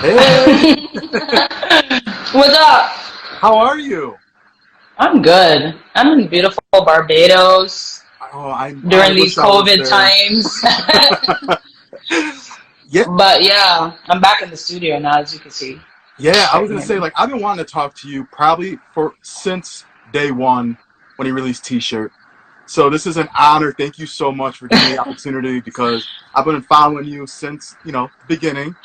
Hey, What's up? how are you? I'm good. I'm in beautiful Barbados Oh, I during these wish I was COVID there. times. Yeah, But yeah, I'm back in the studio now, as you can see. yeah. I Right was gonna near say me. like I've been wanting to talk to you probably for since day one when he released T-shirt. So this is an honor. Thank you so much for giving me the opportunity because I've been following you since the beginning.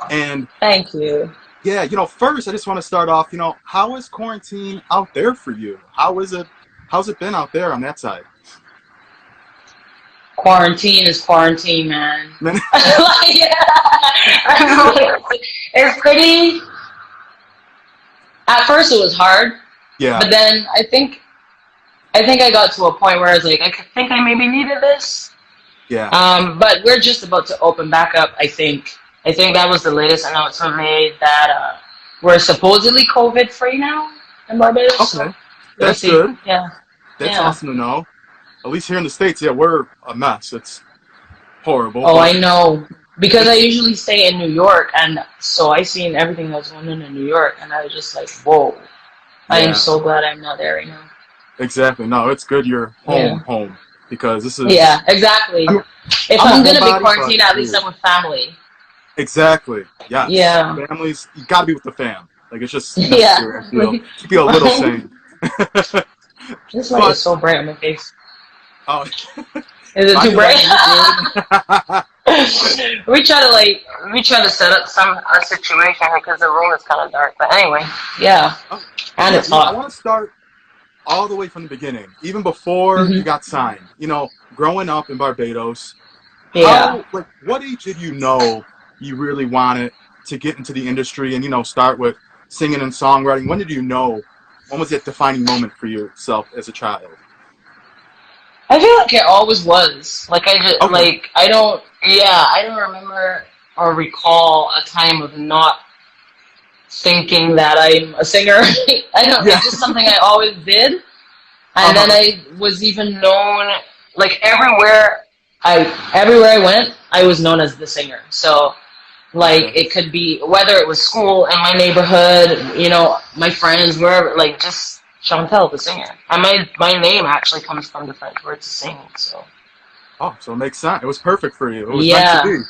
And Thank you. yeah, first I just want to start off. How is quarantine out there for you? How is it? How's it been out there on that side? Quarantine is quarantine, man. Man, Like, yeah. It's pretty. At first, it was hard, yeah, but then I think I got to a point where I was like, I think I maybe needed this. yeah. But we're just about to open back up, I think. I think that was the latest announcement made that we're supposedly COVID free now in Barbados. So Okay, we'll that's see. good. Yeah, That's yeah. awesome to know. At least here in the States, yeah, we're a mess. It's horrible, Oh, I but know. Because I usually stay in New York, and so I seen everything that's going on in New York, and I was just like, whoa. I am yeah, so glad I'm not there right now. exactly. No, it's good you're Yeah. home because this is. Yeah, exactly. I mean, If I'm a I'm gonna be homebody, but quarantined, it's at least weird. I'm with family. Exactly. Yes. Yeah. Families, you gotta be with the fam. Like it's just Yeah. necessary. I feel keep you a little sane. This light But is so bright on my face. oh, Is it I too can bright? imagine you're good. we try to set up a situation because the room is kind of dark. But anyway, yeah, Oh, and yeah, it's I hot. want to start all the way from the beginning, even before you Hmm. got signed. Growing up in Barbados, Yeah, what age did you know you really wanted to get into the industry and start with singing and songwriting? When did you know? When was that defining moment for yourself as a child? I feel like it always was. Like I just Okay. like I don't. Yeah, I don't remember or recall a time of not thinking that I'm a singer. I don't. Yeah. It's just something I always did, Uh and then huh. I was even known like everywhere I went, I was known as the singer. So like Okay. it could be whether it was school in my neighborhood, my friends, wherever, like just Shontelle, the singer. And my name actually comes from the French word to sing. So Oh, so it makes sense. It was perfect for you. It was meant to yeah, be.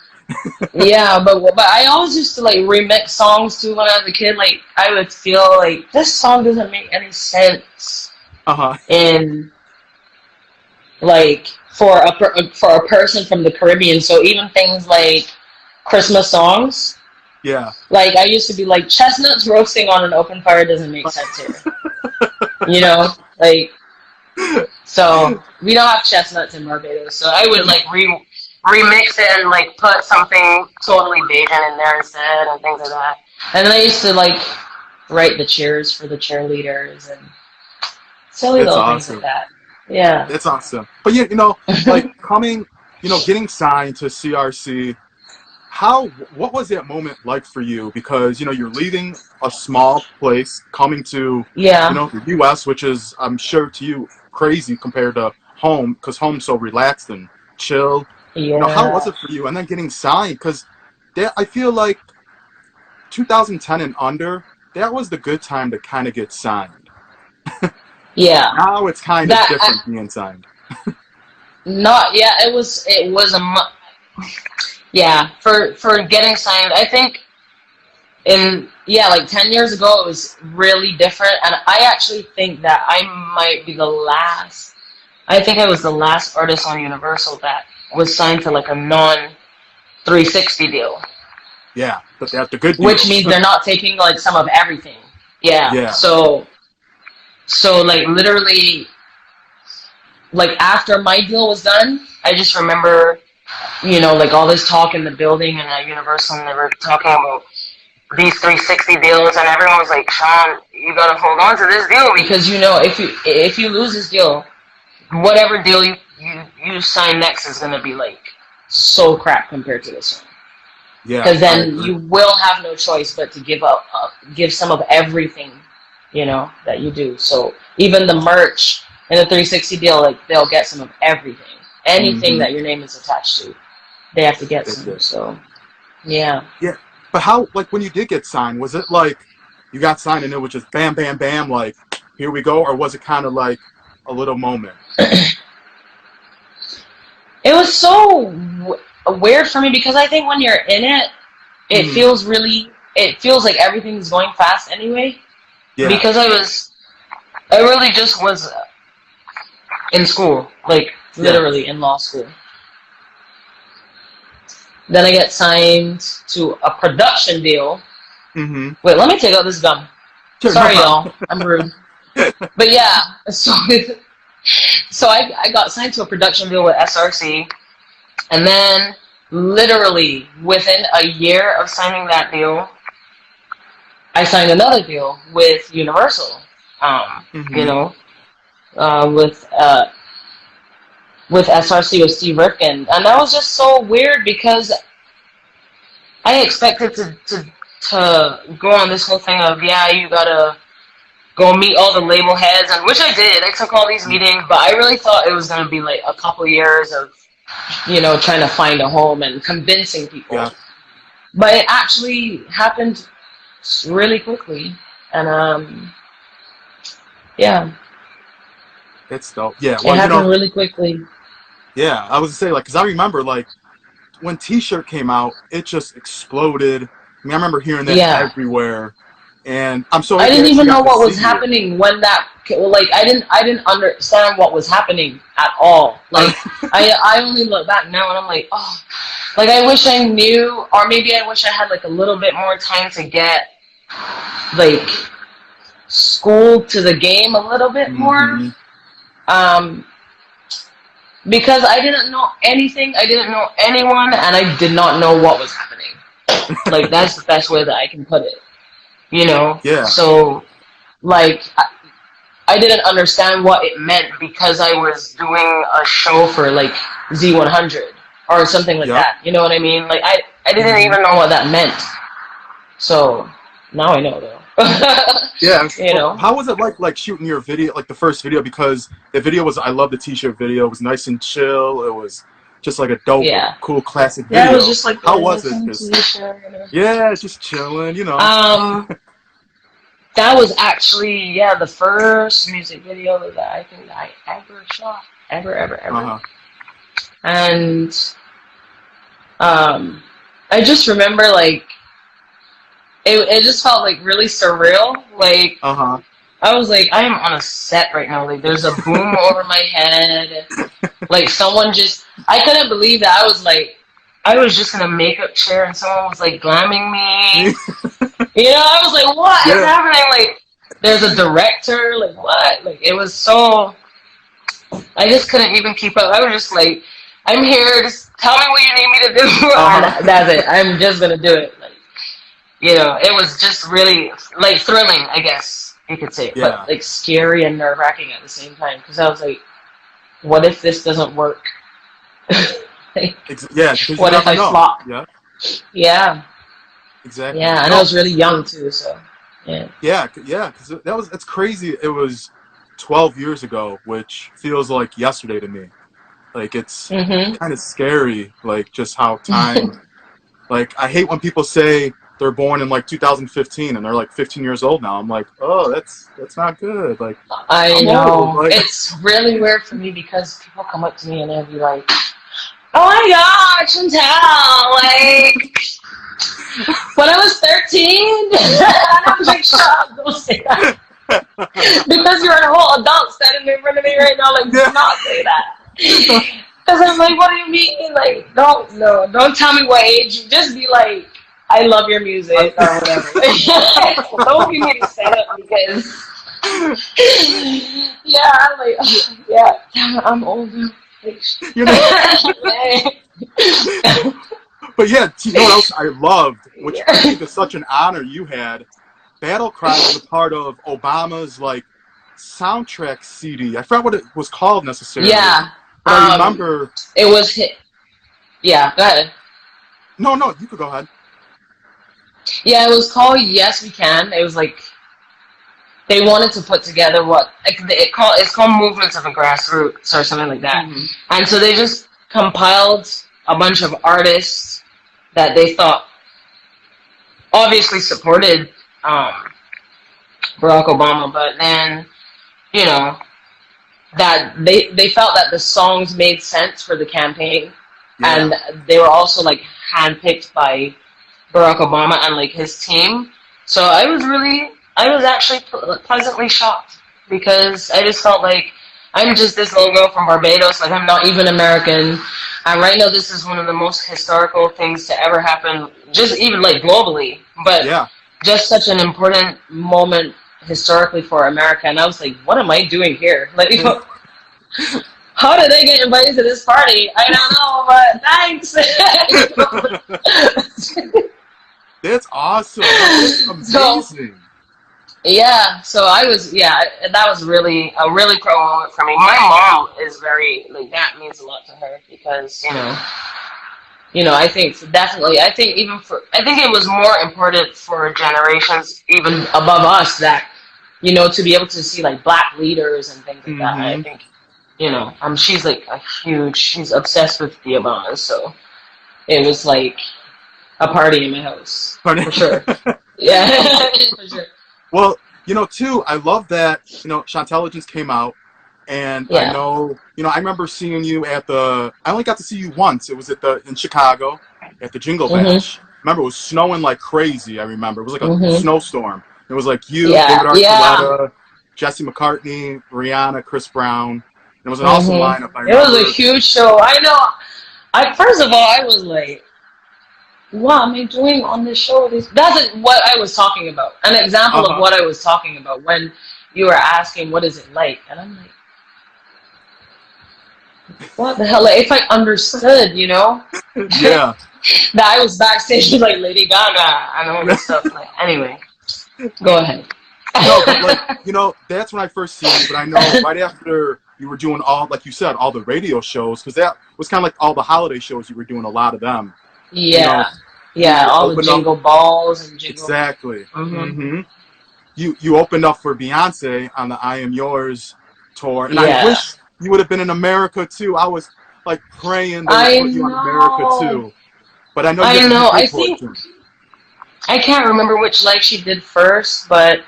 yeah. But I always used to like remix songs too when I was a kid. Like I would feel like this song doesn't make any sense Uh huh. in like for a person from the Caribbean. So even things like Christmas songs. Yeah. Like I used to be like chestnuts roasting on an open fire doesn't make sense here. You know, like so we don't have chestnuts in Barbados. So I would like remix it and like put something totally Bajan in there instead and things like that. And then I used to like write the cheers for the cheerleaders and silly That's little things like awesome. that. Yeah. That's awesome. But yeah, like coming, getting signed to CRC. What was that moment like for you? Because you're leaving a small place, coming to Yeah. the U.S., which is I'm sure to you crazy compared to home, because home's so relaxed and chill. How was Yeah. it for you? And then getting signed, because that I feel like 2010 and under, that was the good time to kind of get signed. Yeah. Now it's kind of That different being signed. not yeah, it was yeah, for getting signed. I think in yeah, like 10 years ago it was really different, and I actually think that I might be the last. I think I was the last artist on Universal that was signed to like a non 360 deal, Yeah, but that's the good which deals. means they're not taking like some of everything. Yeah. Yeah. So like literally like after my deal was done, I just remember like all this talk in the building and at Universal, and they were talking about these 360 deals, and everyone was like, Sean, you gotta hold on to this deal because if you lose this deal, whatever deal you sign next is gonna be like so crap compared to this one. Yeah, Because I then agree. you will have no choice but to give some of everything, that you do. So even the merch in the 360 deal, like they'll get some of everything, anything Hmm. that your name is attached to, they have to get some. So yeah. Yeah. But how, like, when you did get signed, was it like you got signed and it was just bam, bam, bam, like, here we go? Or was it kind of like a little moment? It was so weird for me because I think when you're in it, it feels like everything's going fast anyway. Yeah. Because I really just was in school, like literally in law school. Then I get signed to a production deal. Wait, let me take out this gum. Sure, Sorry, no y'all. I'm rude. But yeah, so I got signed to a production deal with SRC, and then literally within a year of signing that deal, I signed another deal with Universal. You know, with SRC with Steve Rifkin, and that was just so weird because I expected to go on this whole thing of you gotta go meet all the label heads, and which I did. I took all these meetings, but I really thought it was gonna be like a couple years of trying to find a home and convincing people. Yeah. But it actually happened really quickly, and yeah. It's dope. Yeah, well, it happened really quickly. Yeah, I was gonna say, like, because I remember, like, when T-shirt came out, it just exploded. I mean, I remember hearing that everywhere, and I'm so. I didn't even know what was happening when that. Like, I didn't understand what was happening at all. Like, I only look back now and I'm like, oh, like I wish I knew, or maybe I wish I had like a little bit more time to get like schooled to the game a little bit more. Because I didn't know anything, I didn't know anyone, and I did not know what was happening. Like, that's the best way that I can put it. Yeah. So, like, I didn't understand what it meant because I was doing a show for, like, Z100 or something like that. You know what I mean? Like, I didn't even know what that meant. So, now I know, though. Yeah. How was it like shooting your video, like the first video? Because the video was, I love the T-shirt video. It was nice and chill. It was just like a dope, cool classic video. Yeah, it was just like, how was it? Yeah, just chilling, That was actually, the first music video that I think I ever shot. Ever. And I just remember, like, it just felt like really surreal. Like, I was like, I am on a set right now. Like, there's a boom over my head. Like, someone just, I couldn't believe that. I was just in a makeup chair and someone was like glamming me. I was like, what is happening? Like, there's a director. Like, what? Like, it was so, I just couldn't even keep up. I was just like, I'm here. Just tell me what you need me to do. And that's it. I'm just going to do it. Like, it was just really, like, thrilling, I guess you could say. But, like, scary and nerve-wracking at the same time. Because I was like, what if this doesn't work? Like, what if I flop? Yeah. Exactly. Yeah, and I was really young, too, so, yeah. Yeah, because it's crazy. It was 12 years ago, which feels like yesterday to me. Like, it's kind of scary, like, just how time, like, I hate when people say they're born in, like, 2015, and they're, like, 15 years old now. I'm like, oh, that's not good. Like, I know. Like, it's really weird for me because people come up to me and they'll be like, oh my God, Shontelle, like, when I was 13, and I was like, shut up, don't say that. Because you're a whole adult standing in front of me right now, like, do not say that. Because I'm like, what do you mean? Like, don't tell me what age. Just be like, I love your music, or whatever. Don't be me to say that because, I'm like, I'm older. But yeah, you know what else I loved, which I think is such an honor you had? Battle Cry was a part of Obama's, like, soundtrack CD. I forgot what it was called necessarily. Yeah. But I remember... It was... Yeah, go ahead. No, you could go ahead. Yeah, it was called Yes We Can. It was like... They wanted to put together it's called Movements of a Grassroots or something like that. And so they just compiled a bunch of artists that they thought obviously supported Barack Obama, but then, you know, that they felt that the songs made sense for the campaign, Yeah. and they were also like handpicked by Barack Obama and like his team. So I was actually pleasantly shocked because I just felt like I'm just this little girl from Barbados, like I'm not even American. And right now, this is one of the most historical things to ever happen, just even like globally, but Yeah. just such an important moment historically for America. And I was like, what am I doing here? Like, how did I get invited to this party? I don't know, but thanks. That's awesome. That's So amazing. yeah, so I was that was really a really pro moment for me. My mom is very like that means a lot to her because I think definitely I think it was more important for generations even above us that to be able to see like black leaders and things like that. And I Mm-hmm. think she's like she's obsessed with the Obamas, so it was like a party in my house for sure. Yeah, for sure. Well, too, I love that, Shontelle just came out, and I Yeah. know, I remember seeing you I only got to see you once. It was in Chicago at the Jingle Mhm. Bash. Remember, it was snowing like crazy, I remember. It was like a Mhm. snowstorm. It was like you, Yeah. David Yeah. Archuleta, Jesse McCartney, Rihanna, Chris Brown. And it was an awesome Mhm. lineup, I It was a remember. huge show. I know. I first of all, I was like, "What am I doing on this show?" That's what I was talking about. An example of Uh-huh. what I was talking about when you were asking, "What is it like?" And I'm like, "What the hell?" Like, if I understood, Yeah. that I was backstage with like Lady Gaga and all this stuff. Like, anyway, go ahead. No, but like, that's when I first seen you, but I know right after you were doing all, like you said, all the radio shows, because that was kind of like all the holiday shows, you were doing a lot of them. You know, Yeah, you yeah, all the opened up, jingle balls and jingle. exactly. Mhm. Hmm. You opened up for Beyonce on the I Am Yours tour, and I Yeah, wish you would have been in America too. I was like praying they would I put you on America know. too, but I know you I had the know. UK I think portion. I can't remember which leg she did first, but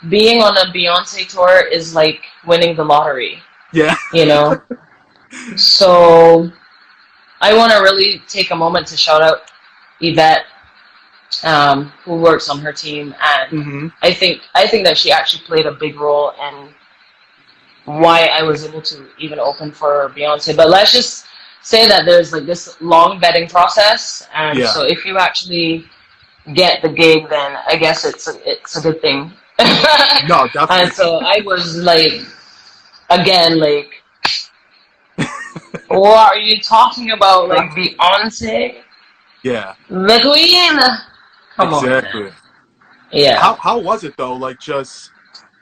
being on a Beyonce tour is like winning the lottery, Yeah. you know? So I want to really take a moment to shout out Yvette, who works on her team, and Hmm. I think that she actually played a big role in why I was able to even open for Beyonce. But let's just say that there's like this long vetting process, and Yeah. so if you actually get the gig, then I guess it's a good thing. No, And definitely. so I was like, again, like, what are you talking about? Like Beyonce, Yeah. the Queen? Come on, man. Exactly. Yeah. How was it though? Like just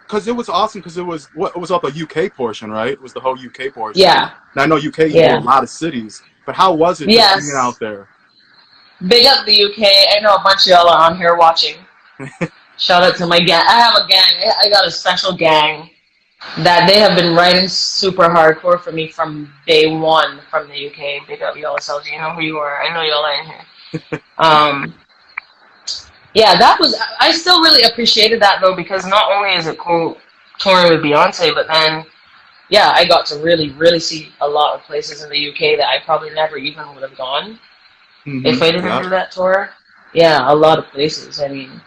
because it was awesome because it was all the UK portion, right? It was the whole UK portion. Yeah. And I know UK you do a Yeah. lot of cities, but how was it just being Yes. out there? Big up the UK. I know a bunch of y'all are on here watching. Shout out to my gang. I have a gang. I got a special gang that they have been writing super hardcore for me from day one from the UK. Big up y'all selves. You know who you are. I know y'all are in here. Yeah, that was. I still really appreciated that though because not only is it cool touring with Beyonce, but then yeah, I got to really, really see a lot of places in the UK that I probably never even would have gone Hmm. if I didn't Yeah. do that tour. Yeah, a lot of places. I mean,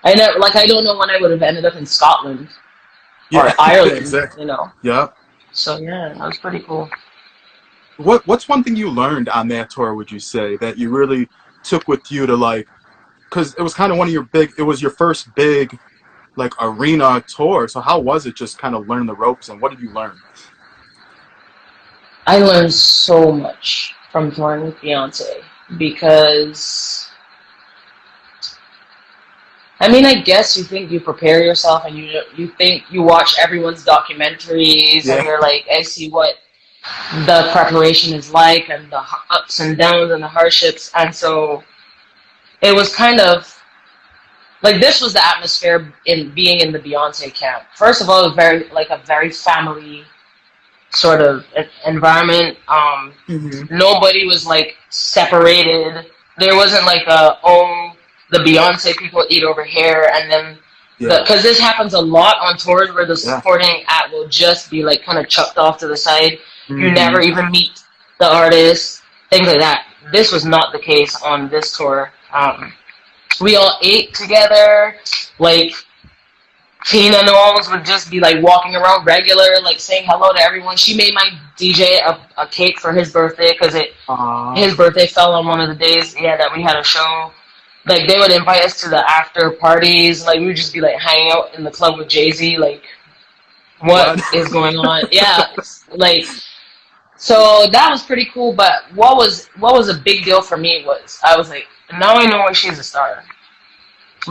I don't know when I would have ended up in Scotland Yeah. or Ireland, Exactly. Yeah. So yeah, that was pretty cool. What's one thing you learned on that tour? Would you say that you really took with you to like? Because it was kind of it was your first big like arena tour. So how was it just kind of learn the ropes and what did you learn? I learned so much from touring with Beyonce because I mean, I guess you think you prepare yourself and you think you watch everyone's documentaries and Yeah. you're like, I see what the preparation is like and the ups and downs and the hardships, and so it was kind of like this was the atmosphere in being in the Beyonce camp. First of all, it was a very family sort of environment. Hmm. Nobody was like separated. There wasn't like a oh the Beyonce people eat over here, and then because this happens a lot on tours where the supporting act will just be like kind of chucked off to the side. You never even meet the artist, things like that. This was not the case on this tour. We all ate together. Like, Tina Knowles would just be like walking around regular, like saying hello to everyone. She made my DJ a cake for his birthday because his birthday fell on one of the days that we had a show. Like, they would invite us to the after parties. Like, we would just be like hanging out in the club with Jay-Z. Like, what is going on? Yeah, like, so that was pretty cool. But what was a big deal for me was I was like, now I know why she's a star,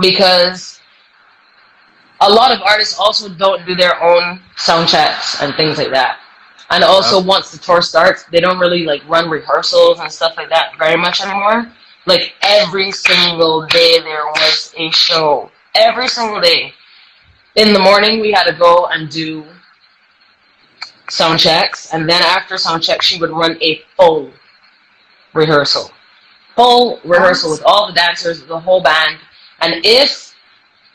because a lot of artists also don't do their own sound checks and things like that. And also, once the tour starts, they don't really like run rehearsals and stuff like that very much anymore. Like, every single day there was a show. Every single day. In the morning, we had to go and do sound checks. And then after sound checks, she would run a full rehearsal. Full rehearsal with all the dancers, the whole band. And if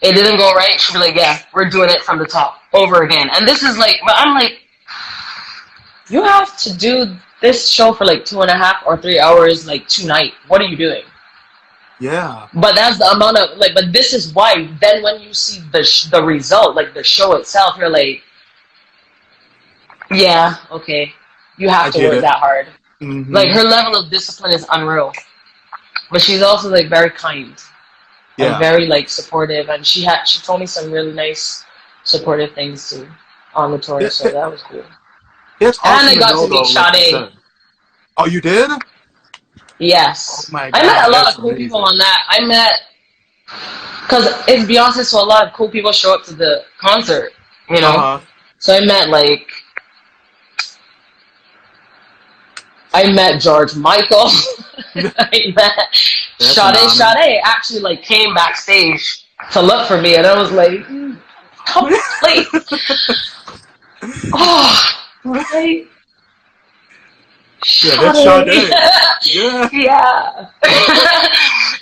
it didn't go right, she'd be like, yeah, we're doing it from the top over again. And this is like, but I'm like, you have to do this show for like 2.5 or 3 hours, like tonight. What are you doing? Yeah. But that's the amount of, like, but this is why then when you see the result, like the show itself, you're like, yeah, okay, you have to work that hard. Like, her level of discipline is unreal. But she's also like very kind and very like supportive, and she told me some really nice supportive things too on the tour, so that was cool. It's awesome. And I got to meet Sade. Oh, you did? Yes. Oh my God, I met a lot of cool people on that. I met, because it's Beyonce, so a lot of cool people show up to the concert, you know? So I met like, George Michael. I met Sade. Sade actually like came backstage to look for me, and I was like, come please. Oh, like, yeah, that's Sade. Yeah.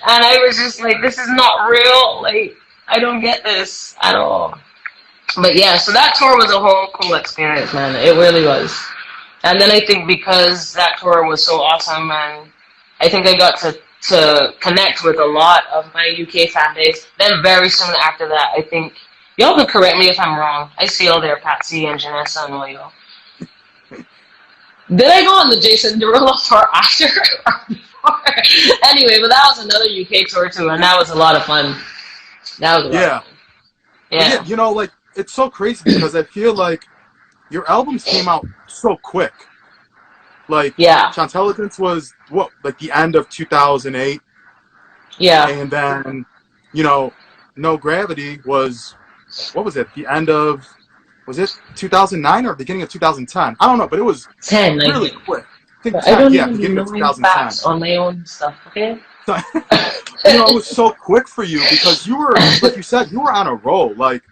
And I was just like, this is not real. Like, I don't get this at all. But yeah, so that tour was a whole cool experience, man. It really was. And then I think because that tour was so awesome, and I think I got to connect with a lot of my UK fan base. Then very soon after that, I think, y'all can correct me if I'm wrong. I see all there, Patsy and Janessa and Leo. Did I go on the Jason Derulo tour after or before? Anyway, but that was another UK tour too, and that was a lot of fun. That was a lot of fun. Yeah. You know, like, it's so crazy because I feel like your albums came out so quick. Like, Shontelle was, what, like the end of 2008? Yeah. And then, you know, No Gravity was, what was it, the end of, was it 2009 or beginning of 2010? I don't know, but it was 10, really quick. I think 10, I don't beginning of 2010. On my own stuff, okay? So, you know, it was so quick for you because you were, like you said, you were on a roll. Like,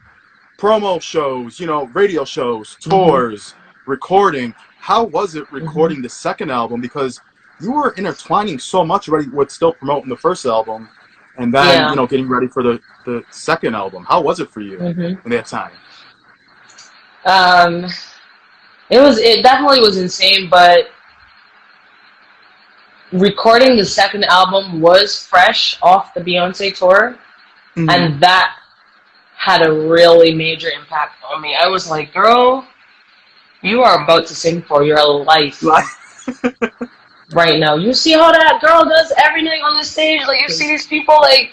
promo shows, you know, radio shows, tours, recording. How was it recording the second album? Because you were intertwining so much already with still promoting the first album, and then, you know, getting ready for the second album. How was it for you in that time? It definitely was insane, but recording the second album was fresh off the Beyonce tour, and that had a really major impact on me. I was like, girl, you are about to sing for your life right now. You see how that girl does every night on the stage? Like, you see these people, like,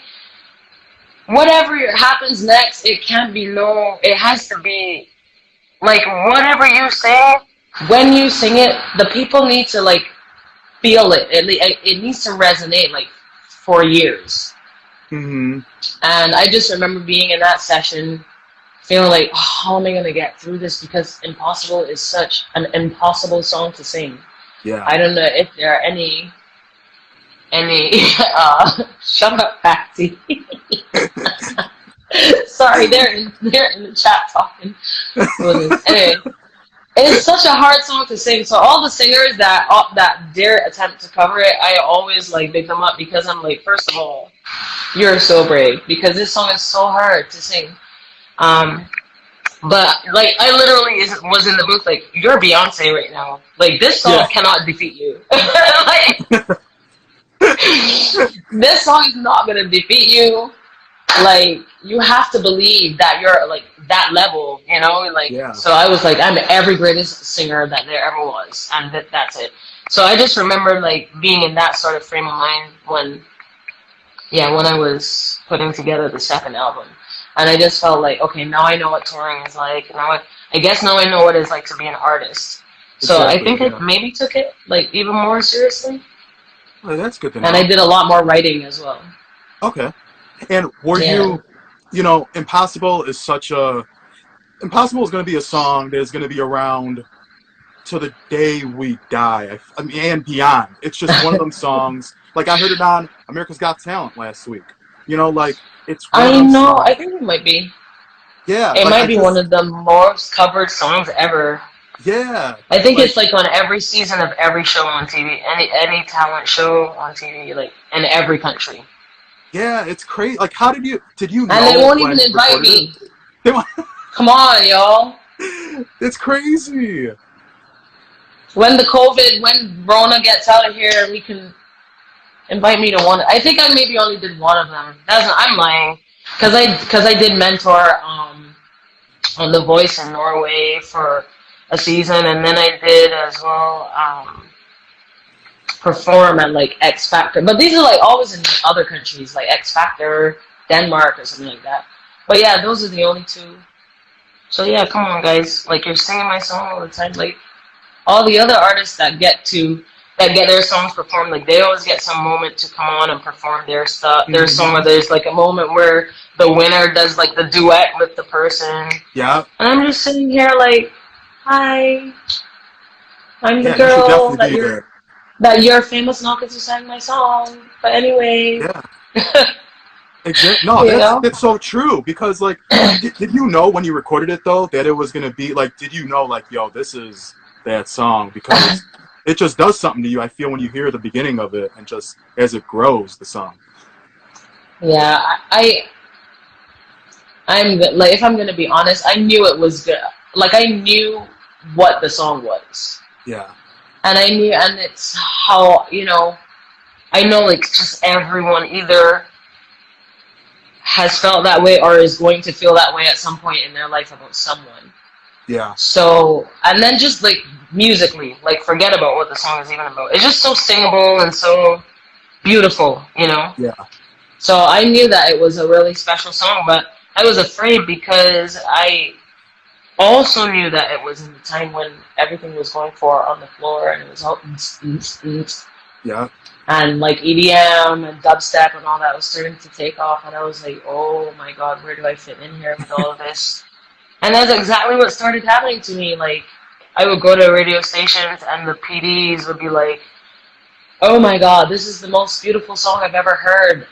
whatever happens next, it can't be it has to be, like, whatever you say, when you sing it, the people need to, like, feel it. It needs to resonate, like, for years. And I just remember being in that session, feeling like, oh, how am I going to get through this? Because Impossible is such an impossible song to sing. Yeah. I don't know if there are any shut up, Patsy. Sorry, they're in the chat talking. Anyway, It's such a hard song to sing. So all the singers that dare attempt to cover it, I always like big them up because I'm like, first of all, you're so brave because this song is so hard to sing. But like I literally was in the booth like, you're Beyonce right now. Like this song cannot defeat you. Like this song is not gonna defeat you. Like you have to believe that you're like that level, you know. Like so, I was like, I'm every greatest singer that there ever was, and that's it. So I just remember like being in that sort of frame of mind when I was putting together the second album, and I just felt like, okay, now I know what touring is like. Now I guess now I know what it's like to be an artist. So I think I maybe took it like even more seriously. Well, that's good to know. And I did a lot more writing as well. Okay. And were you know, Impossible is going to be a song that's going to be around till the day we die. I mean, and beyond. It's just one of them songs. Like, I heard it on America's Got Talent last week. You know, like, it's one of them songs. I think it might be. Yeah. It might be one of the most covered songs ever. Yeah. I think it's like on every season of every show on TV, any talent show on TV, like in every country. Yeah, it's crazy. Like, how did you know? And they won't even invite me. Come on, y'all. It's crazy. When Rona gets out of here, we can invite me to one. I think I maybe only did one of them. I'm lying, because I did mentor on The Voice in Norway for a season, and then I did as well perform at like X Factor. But these are like always in other countries, like X Factor, Denmark, or something like that. But yeah, those are the only two. So yeah, come on, guys. Like, you're singing my song all the time. Like, all the other artists that get their songs performed, like, they always get some moment to come on and perform their stuff, their song, or there's like a moment where the winner does like the duet with the person. Yeah. And I'm just sitting here like, hi, I'm the girl that you're famous now because you sang my song. But anyway. Yeah. Exactly. No, that's so true. Because, like, did you know when you recorded it, though, that it was going to be, like, did you know, like, yo, this is that song? Because it just does something to you, I feel, when you hear the beginning of it and just as it grows, the song. Yeah, I'm like, if I'm going to be honest, I knew it was good. Like, I knew what the song was. Yeah. And I knew, and it's how, you know, I know, like, just everyone either has felt that way or is going to feel that way at some point in their life about someone. Yeah. So, and then just, like, musically, like, forget about what the song is even about. It's just so singable and so beautiful, you know? Yeah. So I knew that it was a really special song, but I was afraid because I also knew that it was in the time when everything was going for on the floor and it was all yeah. And like EDM and dubstep and all that was starting to take off, and I was like, oh my god, where do I fit in here with all of this? And that's exactly what started happening to me. Like, I would go to radio stations and the PDs would be like, oh my god, this is the most beautiful song I've ever heard,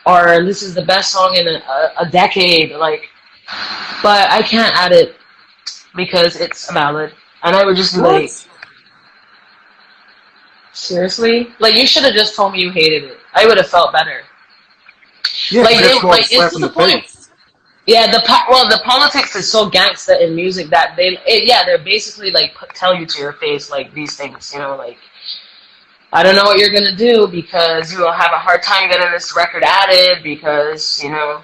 or this is the best song in a decade, like, but I can't add it because it's a ballad. And I would just be like, seriously? Like, you should have just told me you hated it. I would have felt better. Yeah, like, it's to the point. Yeah, the politics is so gangsta in music that they're basically like tell you to your face like these things, you know, like, I don't know what you're gonna do because you will have a hard time getting this record added because, you know,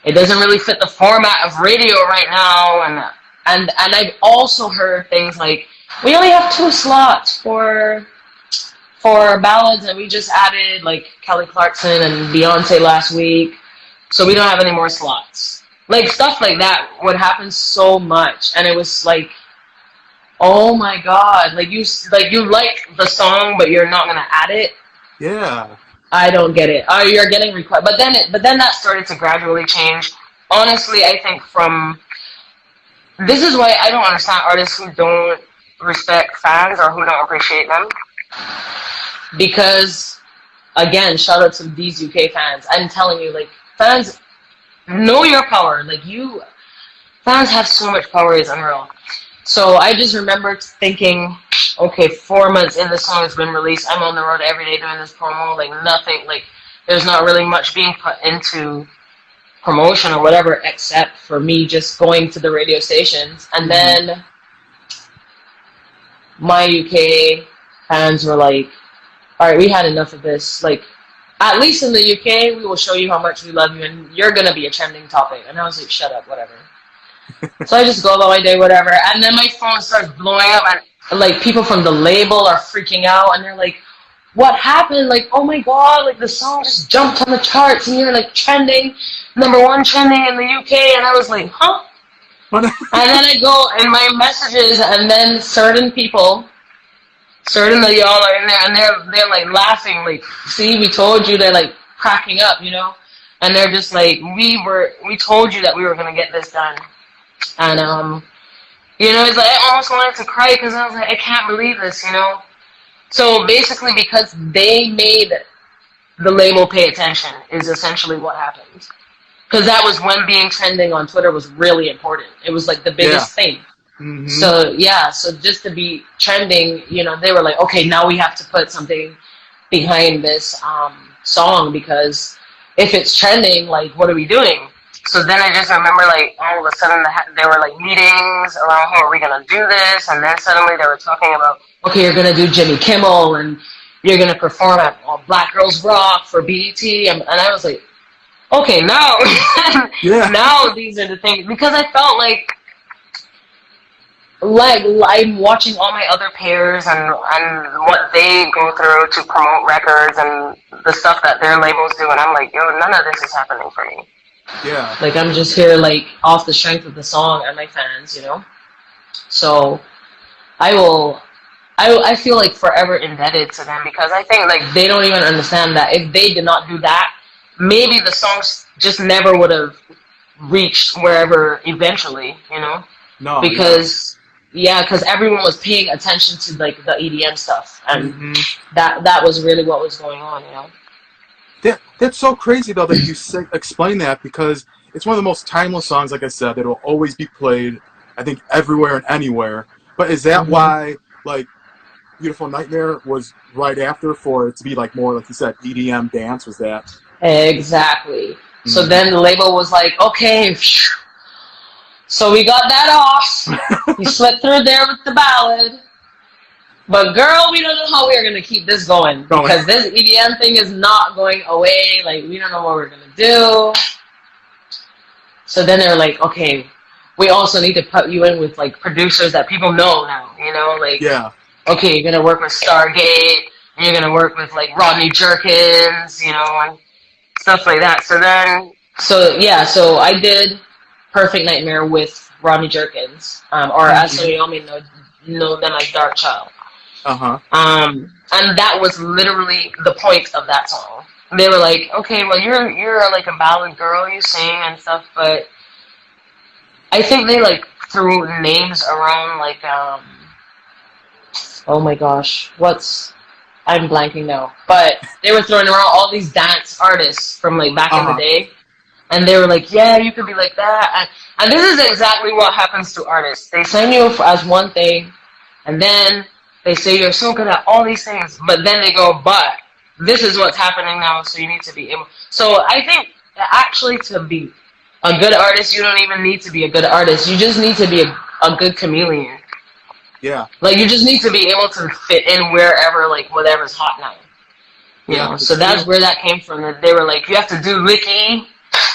it doesn't really fit the format of radio right now, and I've also heard things like, we only have 2 slots for ballads, and we just added like Kelly Clarkson and Beyonce last week, so we don't have any more slots. Like, stuff like that would happen so much, and it was like, oh my god, like you like the song, but you're not gonna add it. Yeah. I don't get it. Oh, you're getting request, but then that started to gradually change. Honestly, I think this is why I don't understand artists who don't respect fans or who don't appreciate them. Because, again, shout out to these UK fans. I'm telling you, like, fans, know your power. Like, Fans have so much power, it's unreal. So I just remember thinking, okay, 4 months in the song has been released. I'm on the road every day doing this promo. Like nothing, like there's not really much being put into promotion or whatever, except for me just going to the radio stations. And then my UK fans were like, all right, we had enough of this. Like, at least in the UK, we will show you how much we love you, and you're going to be a trending topic. And I was like, shut up, whatever. So I just go about my day, whatever. And then my phone starts blowing up, and like people from the label are freaking out, and they're like, what happened? Like, oh my god, like the song just jumped on the charts, and you're like trending, #1 trending in the UK. And I was like, huh? And then I go in my messages, and then certain people, certain of y'all are in there, and they're like laughing, like, see, we told you. They're like cracking up, you know, and they're just like, we told you that we were gonna get this done. And you know, it's like I almost wanted to cry because I was like, I can't believe this, you know. So basically, because they made the label pay attention, is essentially what happened. Because that was when being trending on Twitter was really important. It was like the biggest thing. So yeah, so just to be trending, you know, they were like, okay, now we have to put something behind this song, because if it's trending, like, what are we doing? So then I just remember, like, all of a sudden there were like meetings around how are we gonna do this, and then suddenly they were talking about, okay, you're gonna do Jimmy Kimmel, and you're gonna perform at Black Girls Rock for BET, and I was like, okay, now, now these are the things, because I felt like I'm watching all my other peers and what they go through to promote records and the stuff that their labels do, and I'm like, yo, none of this is happening for me. Yeah. Like, I'm just here, like, off the strength of the song and my fans, you know? So, I feel, like, forever indebted to them, because I think, like, they don't even understand that if they did not do that, maybe the songs just never would have reached wherever eventually, you know? No. Because, because everyone was paying attention to, like, the EDM stuff, and that was really what was going on, you know? That's so crazy, though, that you explain that, because it's one of the most timeless songs, like I said, that will always be played, I think, everywhere and anywhere. But is that why, like, Beautiful Nightmare was right after, for it to be, like, more, like you said, EDM dance? Was that? Exactly. So then the label was like, okay, so we got that off. You slipped through there with the ballad. But girl, we don't know how we're going to keep this going, because this EDM thing is not going away. Like, we don't know what we're going to do. So then they're like, okay, we also need to put you in with, like, producers that people know now, you know? Like, okay, you're going to work with Stargate, and you're going to work with, like, Rodney Jerkins, you know, and stuff like that. So then, so I did Perfect Nightmare with Rodney Jerkins, or as some of y'all may know them as Dark Child. And that was literally the point of that song. They were like, okay, well, you're like a ballad girl, you sing and stuff, but I think they, like, threw names around, like, oh my gosh, I'm blanking now, but they were throwing around all these dance artists from, like, back in the day, and they were like, yeah, you could be like that, and this is exactly what happens to artists. They send you as one thing, and then they say you're so good at all these things, but then they go, but this is what's happening now, so you need to be able. So I think that actually to be a good artist, you don't even need to be a good artist. You just need to be a good chameleon. Yeah. Like, you just need to be able to fit in wherever, like, whatever's hot now. You know? So that's where that came from. That they were like, you have to do licky,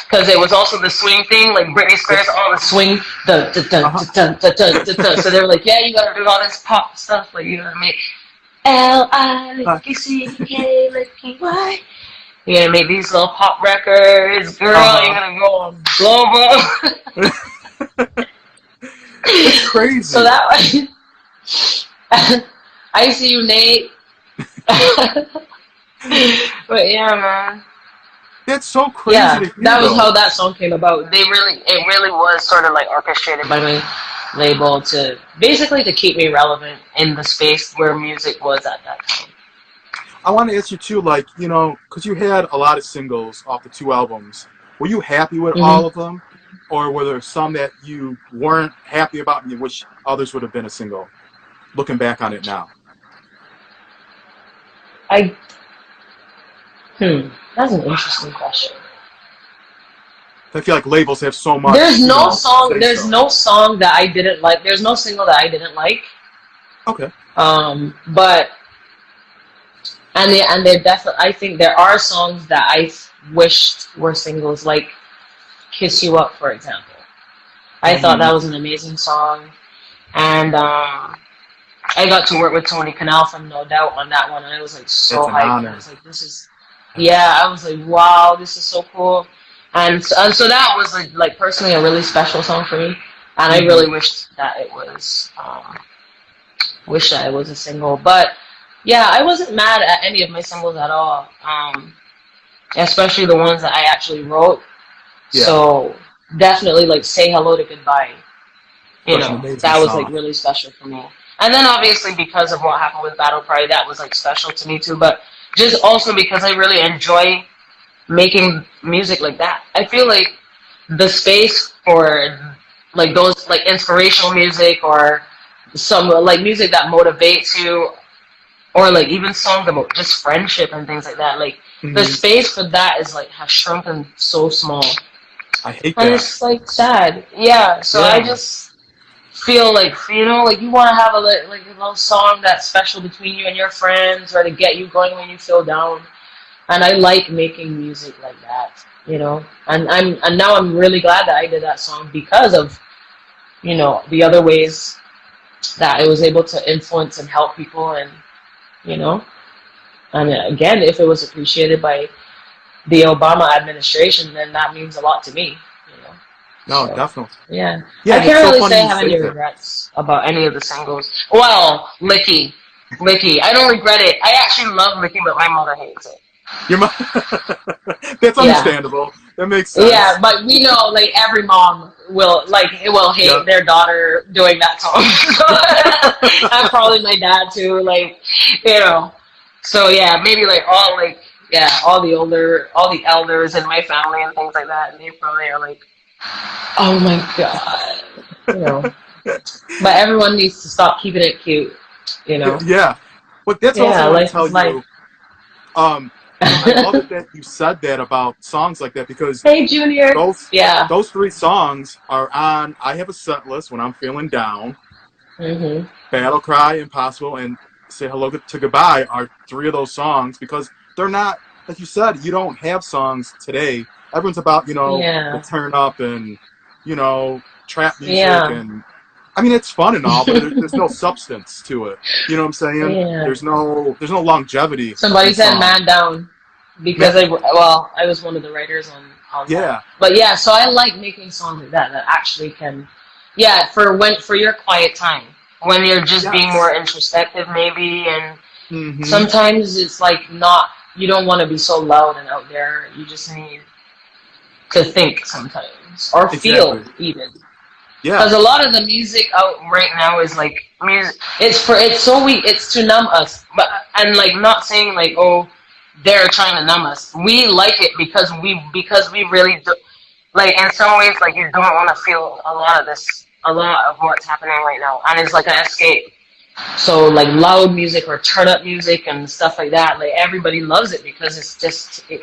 because it was also the swing thing, like Britney Spears, all the swing, so they were like, yeah, you gotta do all this pop stuff, like, you know what I mean? L-I-Licky-C-K, Licky-Y. You're gonna make these little pop records, girl, you're gonna go on global. It's crazy. So that was, I see you, Nate. But yeah, man. That's so crazy. Yeah, that was how that song came about. It really was sort of like orchestrated by my label to basically to keep me relevant in the space where music was at that time. I want to ask you too, like, you know, because you had a lot of singles off the 2 albums. Were you happy with all of them? or were there some that you weren't happy about and you wish others would have been a single? Looking back on it now. That's an interesting question. I feel like labels have so much. There's no song. There's no song that I didn't like. There's no single that I didn't like. Okay. But they're definitely. I think there are songs that I wished were singles, like "Kiss You Up," for example. I thought that was an amazing song, and I got to work with Tony Canal from No Doubt on that one, and I was like so hyped. I was like, this is, I was like, wow, this is so cool. And so that was like personally a really special song for me, and I really wished that it was a single. But yeah, I wasn't mad at any of my singles at all, especially the ones that I actually wrote. Yeah. So definitely like "Say Hello to Goodbye," that was like really special for me. And then obviously because of what happened with Battle Cry, that was like special to me too. But just also because I really enjoy making music like that. I feel like the space for like those like inspirational music or some like music that motivates you, or like even songs about just friendship and things like that, like the space for that is like has shrunken so small. I hate that. And it's like sad. Yeah. So I just feel like, like you want to have a little song that's special between you and your friends, or to get you going when you feel down. And I like making music like that, And now I'm really glad that I did that song because of, the other ways that I was able to influence and help people, and and again, if it was appreciated by the Obama administration, then that means a lot to me, No, definitely. Yeah. I can't really say I have any regrets about any of the singles. Well, Licky. I don't regret it. I actually love Licky, but my mother hates it. Your mom. That's understandable. That makes sense. Yeah, but we know like every mom will hate their daughter doing that song. And probably my dad too, So yeah, maybe all the elders in my family and things like that, and they probably are like, oh my god, But everyone needs to stop keeping it cute, Yeah. But that's also what I tell you. I love it that you said that about songs like that, because hey Junior, those three songs are on. I have a set list when I'm feeling down. Battle Cry, Impossible, and Say Hello to Goodbye are three of those songs, because they're not, like you said, you don't have songs today. Everyone's about the turn up and trap music and. I mean, it's fun and all, but there's no substance to it. You know what I'm saying? Yeah. There's no longevity. Somebody said "Man Down" because I was one of the writers on that. But yeah, so I like making songs like that actually can, for your quiet time when you're just being more introspective maybe, and sometimes it's like you don't want to be so loud and out there. You just need to think sometimes or feel even. Yeah. Because a lot of the music out right now is like music. It's so weak. It's to numb us. But not saying they're trying to numb us. We like it because we really do. In some ways, you don't want to feel a lot of what's happening right now, and it's like an escape. So loud music or turn up music and stuff like that. Everybody loves it because it's just you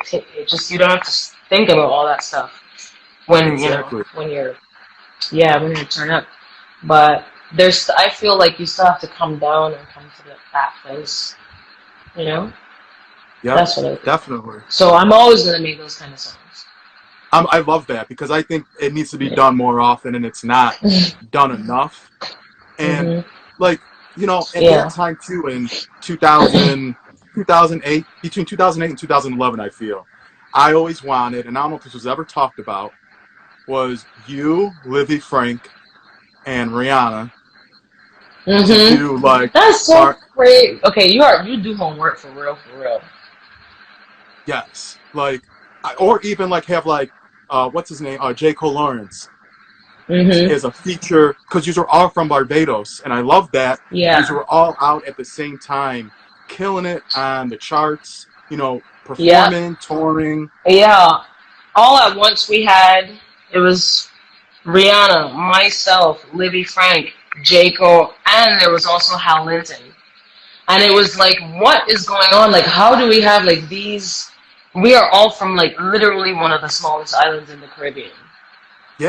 don't have to think about all that stuff when when you're. Yeah, when you turn up. But I feel like you still have to come down and come to that place. Yeah, that's what I think. Definitely. So I'm always going to make those kind of songs. I love that, because I think it needs to be done more often, and it's not done enough. And, at that time, too, in 2008, between 2008 and 2011, I feel, I always wanted, and I don't know if this was ever talked about, was you, Livy Frank, and Rihanna to do that's so great. Okay, you do homework for real. Yes, or even have what's his name, J. Cole Lawrence as a feature, because you were all from Barbados, and I love that. Yeah, you were all out at the same time, killing it on the charts. Performing, touring. Yeah, all at once we had. It was Rihanna, myself, Livy Frank, Jaco, and there was also Hal Linton. And it was like, what is going on? Like, how do we have like these? We are all from like literally one of the smallest islands in the Caribbean,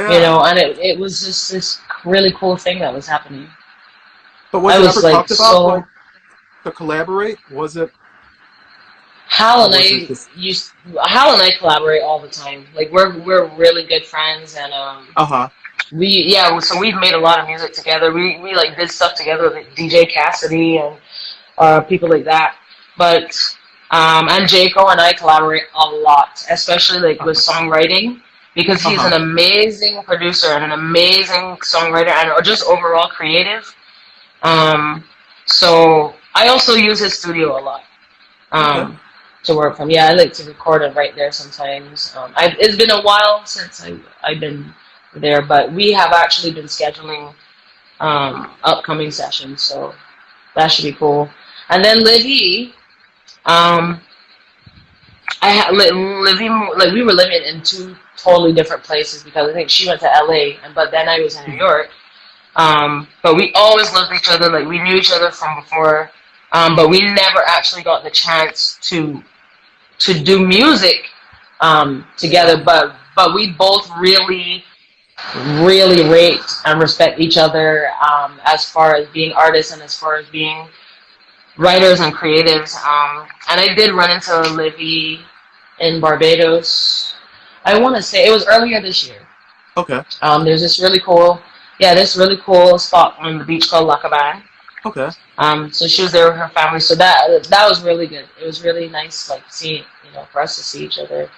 you Yeah. know. And it was just this really cool thing that was happening. But was I it was ever like talked about, like, so. to collaborate? Was it, Hal or and was it I just, used Hal and I collaborate all the time. Like we're really good friends, and uh-huh, so we've made a lot of music together. We like did stuff together with like, DJ Cassidy and people like that. But and Jaco and I collaborate a lot, especially like with uh-huh, songwriting, because he's uh-huh, an amazing producer and an amazing songwriter and just overall creative. Um, so I also use his studio a lot. okay, Um, to work from. Yeah, I like to record and write there sometimes. It's been a while since I've been there, but we have actually been scheduling upcoming sessions, so that should be cool. And then Livy, um, Livy, like we were living in two totally different places because I think she went to LA, but then I was in New mhm, York. But we always loved each other. Like we knew each other from before, but we never actually got the chance to do music together, but we both really rate and respect each other as far as being artists and as far as being writers and creatives. And I did run into Livy in Barbados. I want to say it was earlier this year. okay, There's this really cool spot on the beach called Lakaban. okay. So she was there with her family. So that was really good. It was really nice, like seeing, for us to see each other.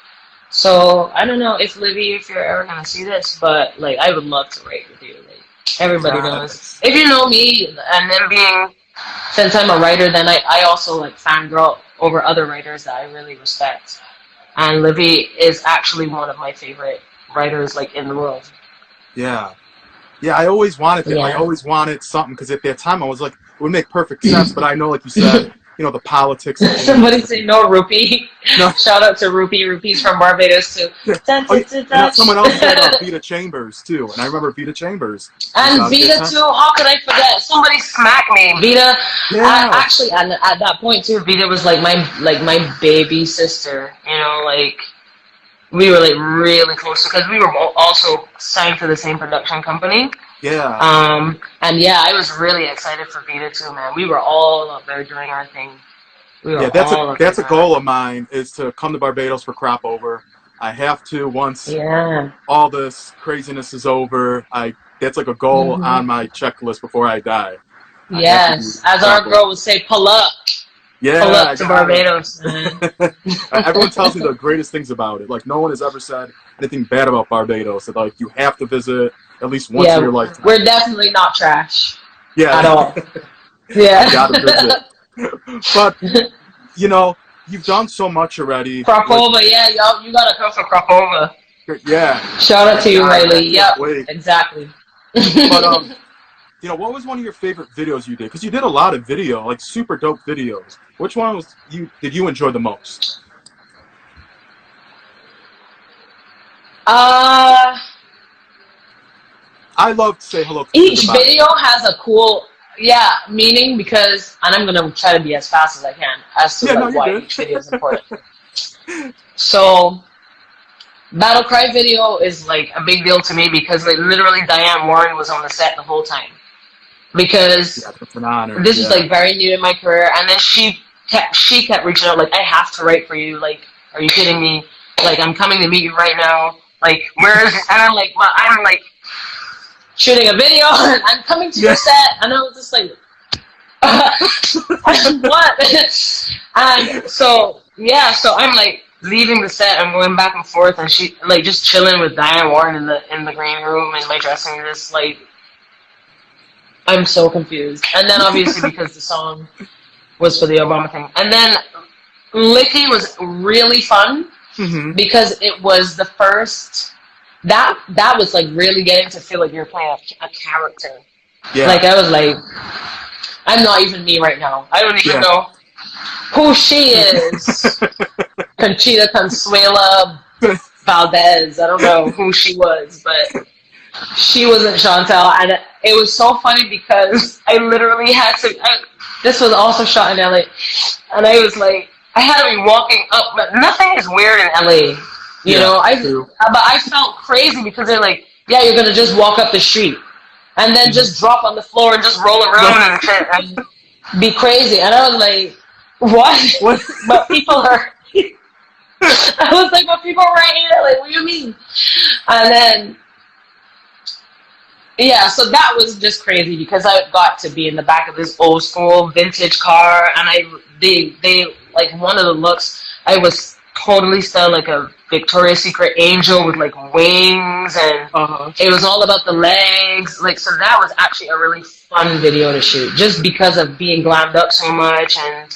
So I don't know if Livy, if you're ever gonna see this, but like I would love to write with you. Like everybody knows. Yes. If you know me, and then since I'm a writer, then I also like fangirl over other writers that I really respect. And Livy is actually one of my favorite writers, like in the world. Yeah. Yeah, I always wanted that. I Yeah. always wanted something because at that time I was like, it would make perfect sense. But I know, like you said, the politics of things. Somebody say no, Rupee. No, Shout out to Rupee. Rupee's from Barbados too. yeah. Dun, Oh, dun, yeah. dun, And dun. someone else said Vita Chambers too, and I remember Vita Chambers was And at that Vita time. too. How could I forget? Somebody smacked me. Vita. Yeah, Actually, at that point too, Vita was like my baby sister. Like we were like really close because we were also signed to the same production company. yeah, And yeah, I was really excited for Vita too, man. We were all up there doing our thing. We were yeah. all up there That's a doing our goal of thing. mine is to come to Barbados for crop over. I have to once Yeah. all this craziness is over. That's like a goal Hmm. on my checklist before I die. I have to do Yes. As our crop over. girl would say, pull up. Pull Yeah, up I to got it. Barbados, man. Everyone tells me the greatest things about it. Like no one has ever said anything bad about Barbados. That like you have to visit at least once in Yeah, your lifetime. we're definitely not trash at Yeah, all. I Yeah. gotta visit. But you've done so much already. Like Krakova, yeah, y'all, you gotta come for Krakova. yeah, Shout oh out my to you, God, I Riley. can't Yep, wait. exactly. But what was one of your favorite videos you did? Because you did a lot of video, like super dope videos. Which one did you enjoy the most? uh, I love to say hello to each goodbye. video has a cool, meaning because, and I'm gonna try to be as fast as I can as to Yeah, no, like you're why good. each video is important. So, Battle Cry video is like a big deal to me because like literally Diane Warren was on the set the whole time. Because Yeah, that's an honor. this is Yeah. like very new in my career, and then she kept reaching out like, I have to write for you. Like, are you kidding me? Like, I'm coming to meet you right now. Like, where's and I'm like, well, I'm like shooting a video and I'm coming to your set, and I was just like, what? And so I'm like leaving the set, I'm going back and forth, and she like just chilling with Diane Warren in the green room in my dressing room, just like I'm so confused. And then obviously because the song was for the Obama thing. And then Licky was really fun Mm-hmm. because it was the first that was like really getting to feel like you're playing a character. Yeah. Like I was like, I'm not even me right now. I don't even Yeah. know who she is. Conchita Consuela Valdez. I don't know who she was, but She wasn't Shontelle, and it was so funny because I literally had to. This was also shot in LA, and I was like, I had to be walking up, but nothing is weird in LA, you know. But I felt crazy because they're like, yeah, you're gonna just walk up the street, and then just drop on the floor and just roll around and shit and be crazy, and I was like, what? But people are. I was like, but people are right here. Like, what do you mean? And then. Yeah, so that was just crazy because I got to be in the back of this old school vintage car, and they like one of the looks, I was totally still like a Victoria's Secret angel with like wings, and it was all about the legs, like, so that was actually a really fun video to shoot just because of being glammed up so much, and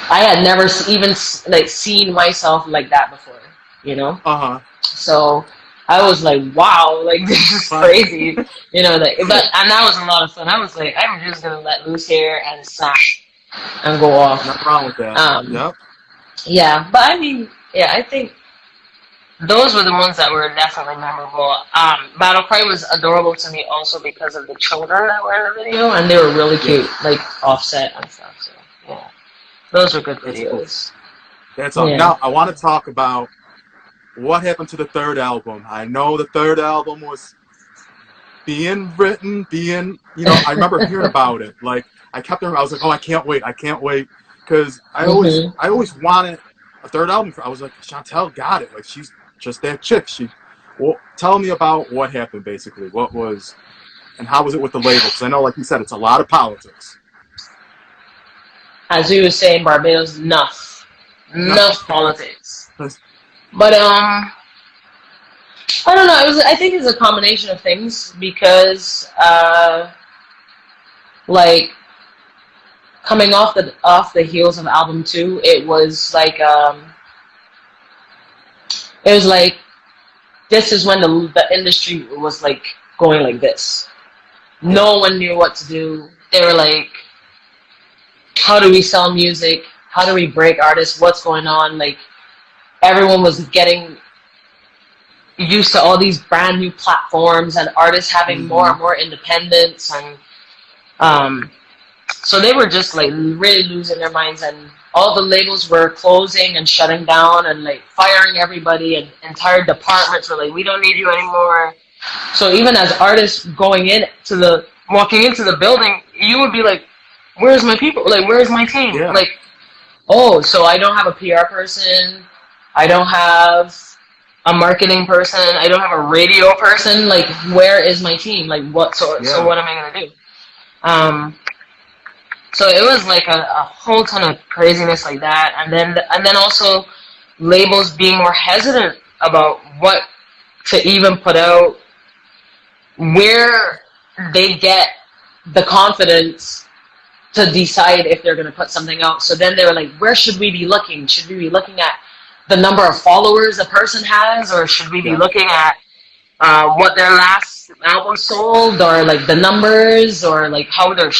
I had never even like seen myself like that before, you know. So. I was like, wow, like, this is crazy, you know, like, and that was a lot of fun. I was like, I'm just going to let loose here and snap and go off. Nothing wrong with that. Yeah, but I mean, yeah, I think those were the ones that were definitely memorable. Battle Cry was adorable to me also because of the children that were in the video, and they were really cute, like, Offset and stuff, so, yeah. Those were good videos. That's all. Now, I want to talk about what happened to the third album. I know the third album was being written, you know, I remember hearing about it. Like, I was like, oh, I can't wait, because I always wanted a third album. I was like, Shontelle got it. Like, she's just that chick. Well, tell me about what happened, basically. What was, and how was it with the label? Because I know, like you said, it's a lot of politics. As we were saying, Barbados, enough politics. But I don't know. I think it's a combination of things because like coming off the heels of album 2, it was like this is when the industry was like going like this. No one knew what to do. They were like, how do we sell music? How do we break artists? What's going on? Like, everyone was getting used to all these brand new platforms and artists having more and more independence, and so they were just like really losing their minds, and all the labels were closing and shutting down and like firing everybody, and entire departments were like, we don't need you anymore. So even as artists walking into the building, you would be like, where's my people? Like, where's my team? Like, oh, so I don't have a PR person, I don't have a marketing person, I don't have a radio person, like, where is my team? Like, what, so what am I gonna do? So it was like a whole ton of craziness like that, and then also labels being more hesitant about what to even put out, where they get the confidence to decide if they're gonna put something out. So then they were like, where should we be looking? Should we be looking at the number of followers a person has, or should we be looking at what their last album sold, or like the numbers, or like how they're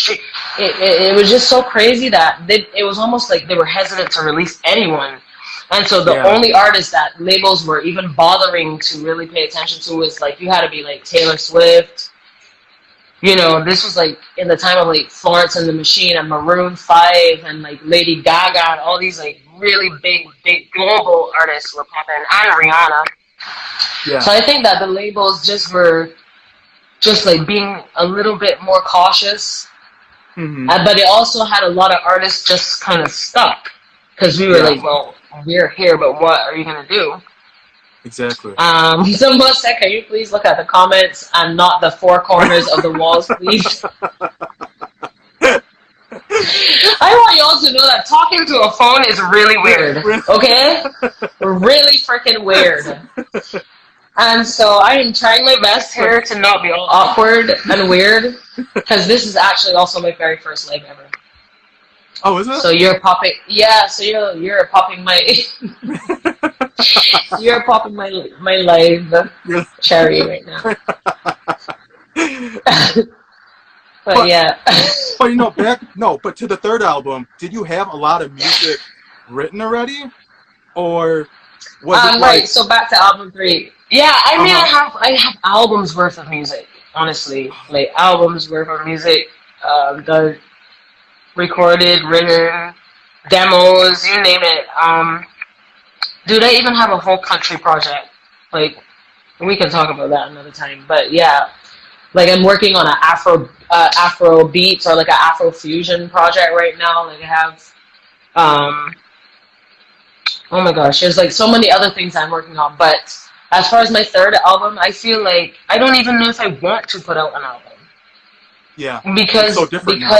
it was just so crazy that it was almost like they were hesitant to release anyone. And so the only artist that labels were even bothering to really pay attention to was like, you had to be like Taylor Swift. You know, this was like in the time of like Florence and the Machine and Maroon 5 and like Lady Gaga and all these like really big global artists were popping, and Rihanna. So I think that the labels just were just like being a little bit more cautious, but it also had a lot of artists just kind of stuck because we were like, well, we're here, but what are you gonna do? Exactly. So Mostek, can you please look at the comments and not the four corners of the walls, please? I want y'all to know that talking to a phone is really weird, okay? Really freaking weird. And so I am trying my best here to not be all awkward and weird, because this is actually also my very first live ever. Oh, is it? So you're popping, so you're popping my, you're popping my live cherry right now. But yeah. But you know, but to the third album, did you have a lot of music written already, or Was it Right. like, So back to album 3. Yeah, I mean, uh-huh. I have albums worth of music. Honestly, like albums worth of music. The recorded, written, demos, you name it. Dude, I even have a whole country project. Like, we can talk about that another time. But yeah, like I'm working on an Afro beats or like an Afro fusion project right now. Like I have, um, oh my gosh, there's like so many other things I'm working on. But as far as my third album, I feel like I don't even know if I want to put out an album Yeah, it's so because different now.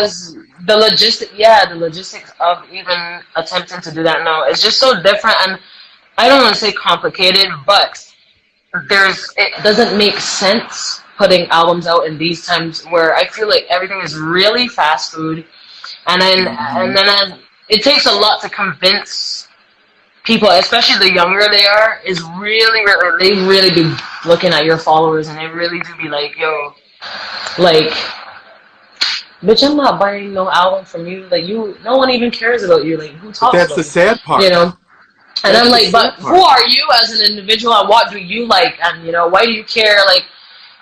the logistics of even attempting to do that now is just so different, and I don't want to say complicated, but it doesn't make sense putting albums out in these times where I feel like everything is really fast food, Hmm. it takes a lot to convince people, especially the younger they are, is they really be looking at your followers and they really do be like, yo, like, bitch, I'm not buying no album from you. Like, no one even cares about you. Like, who But talks that's about the you? sad You part. know? And I'm That's the like, but sad who part. are you as an individual and what do you like? And, why do you care? Like,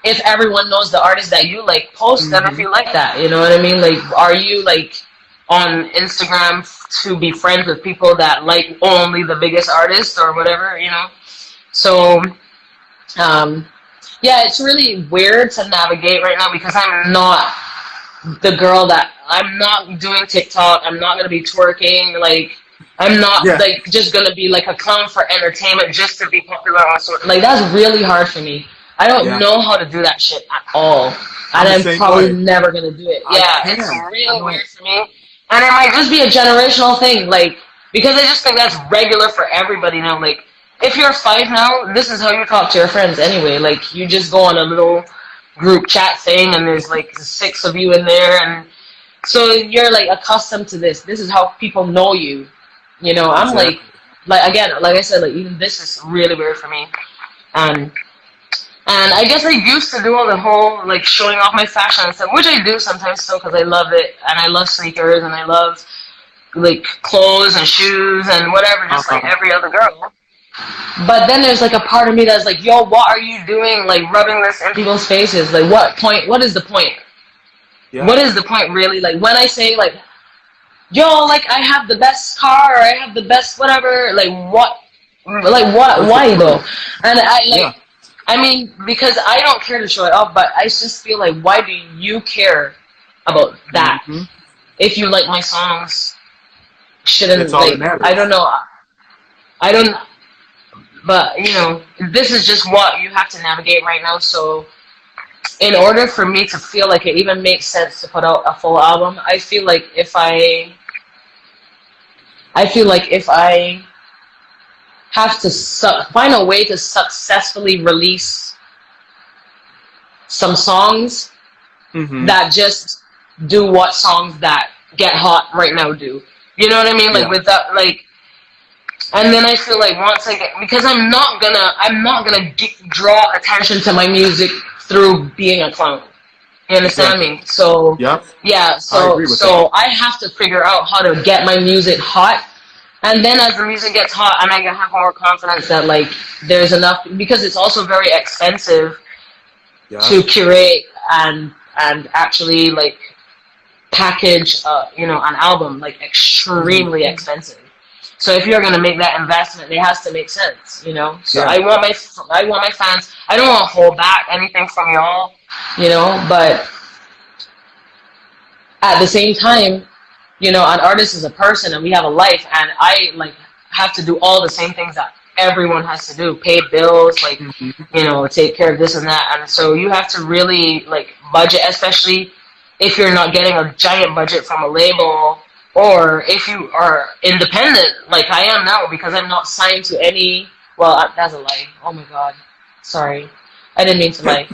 if everyone knows the artist that you like, post them if Hmm. you like that. You know what I mean? Like, are you, like, on Instagram to be friends with people that like only the biggest artists or whatever? So, um, yeah, it's really weird to navigate right now because I'm not doing TikTok. I'm not gonna be twerking. Like, I'm not Yeah, like just gonna be like a clown for entertainment just to be popular on social. Like, that's really hard for me. I don't yeah. know how to do that shit at all, and I'm the I'm same probably way. never gonna do it. I Yeah, it's can. I real don't. weird for me, and it might just be a generational thing. Like, because I just think that's regular for everybody now. Like, if you're 5 now, this is how you talk to your friends anyway. Like, you just go on a little group chat thing and there's like 6 of you in there, and so you're like accustomed to this. This is how people know you. I'm Exactly. like again, like I said, like even this is really weird for me. And and I guess I used to do all the whole like showing off my fashion and stuff, which I do sometimes still because I love it and I love sneakers and I love like clothes and shoes and whatever, just like Uh-huh. every other girl. But then there's like a part of me that's like, yo, what are you doing? Like rubbing this in people's faces. Like, what point? What is the point? Yeah. What is the point really? Like when I say like, yo, like I have the best car, or I have the best whatever. Like what? Like what? What's the Why though? proof? And Yeah. I mean, because I don't care to show it off, but I just feel like, why do you care about that? Hmm. If you like my songs, That's shouldn't all that like I matters. don't know. I don't. But this is just what you have to navigate right now. So in order for me to feel like it even makes sense to put out a full album, I feel like if I have to find a way to successfully release some songs Hmm. that just do what songs that get hot right now do. You know what I mean? Like Yeah. with that, like, and then I feel like once I get, because I'm not gonna draw attention to my music through being a clown. You understand Exactly. me? So Yep. yeah, I so agree with that. so I have to figure out how to get my music hot, and then as the music gets hot, and I have more confidence that like there's enough, because it's also very expensive Yep. to curate and actually like package an album, like Hmm. extremely expensive. So if you're gonna make that investment, it has to make sense. So Yeah. I want my fans. I don't want to hold back anything from y'all. But at the same time, an artist is a person, and we have a life, and I like have to do all the same things that everyone has to do: pay bills, like Hmm. take care of this and that. And so you have to really like budget, especially if you're not getting a giant budget from a label, or if you are independent, like I am now, because I'm not signed to any. Well, that's a lie. Oh my god, sorry, I didn't mean to lie.